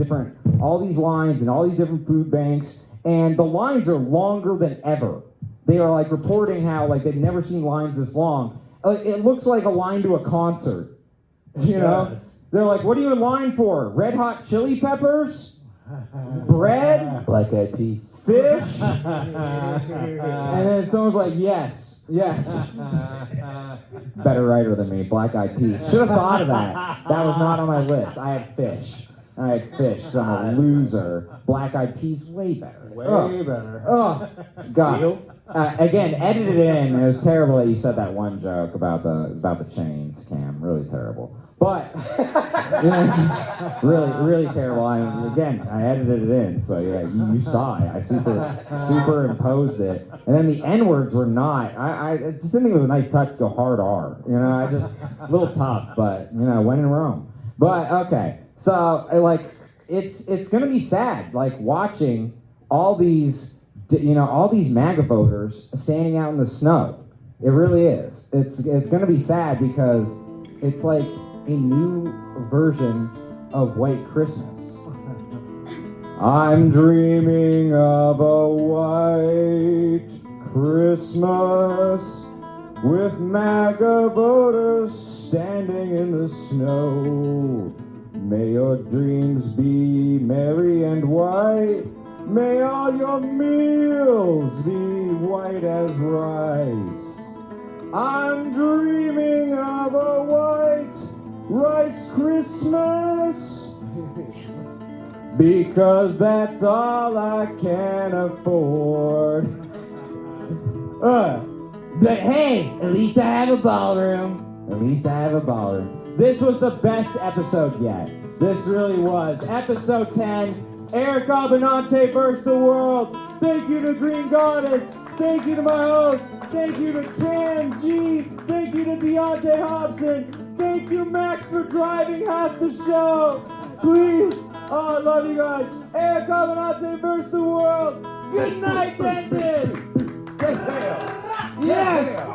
lines and all these different food banks, and the lines are longer than ever. They are like reporting how like they've never seen lines this long. It looks like a line to a concert. You know? They're like, what are you in line for? Red Hot Chili Peppers? Bread? Black Eyed Peas. Fish? And then someone's like, yes. Better writer than me, Black Eyed Peas. Should have thought of that. That was not on my list. I had fish, so I'm a loser. Black Eyed Peas, way better. Way better. Oh, God. Again, edited in. It was terrible that you said that one joke about the chains, Cam. Really terrible. But you know, really terrible. I edited it in, so yeah, you saw it. I superimposed it, and then the N words were not. I just didn't think it was a nice touch to go hard R. You know, I just a little tough, but you know, when in Rome. But okay, so like it's gonna be sad, like watching all these MAGA voters standing out in the snow. It really is. It's gonna be sad because it's like a new version of White Christmas. I'm dreaming of a white Christmas with MAGA voters standing in the snow. May your dreams be merry and white. May all your meals be white as rice. I'm dreaming of a white rice Christmas, because that's all I can afford. But hey, at least I have a ballroom. This was the best episode yet. This really was. Episode 10, Eric Abbenante versus the world. Thank you to Green Goddess. Thank you to my host. Thank you to Kam G. Thank you to Deontay Hobson. Thank you, Max, for driving half the show. Please. Oh, I love you guys. Eric Abbenante versus the world. Good night, Denton. Yes.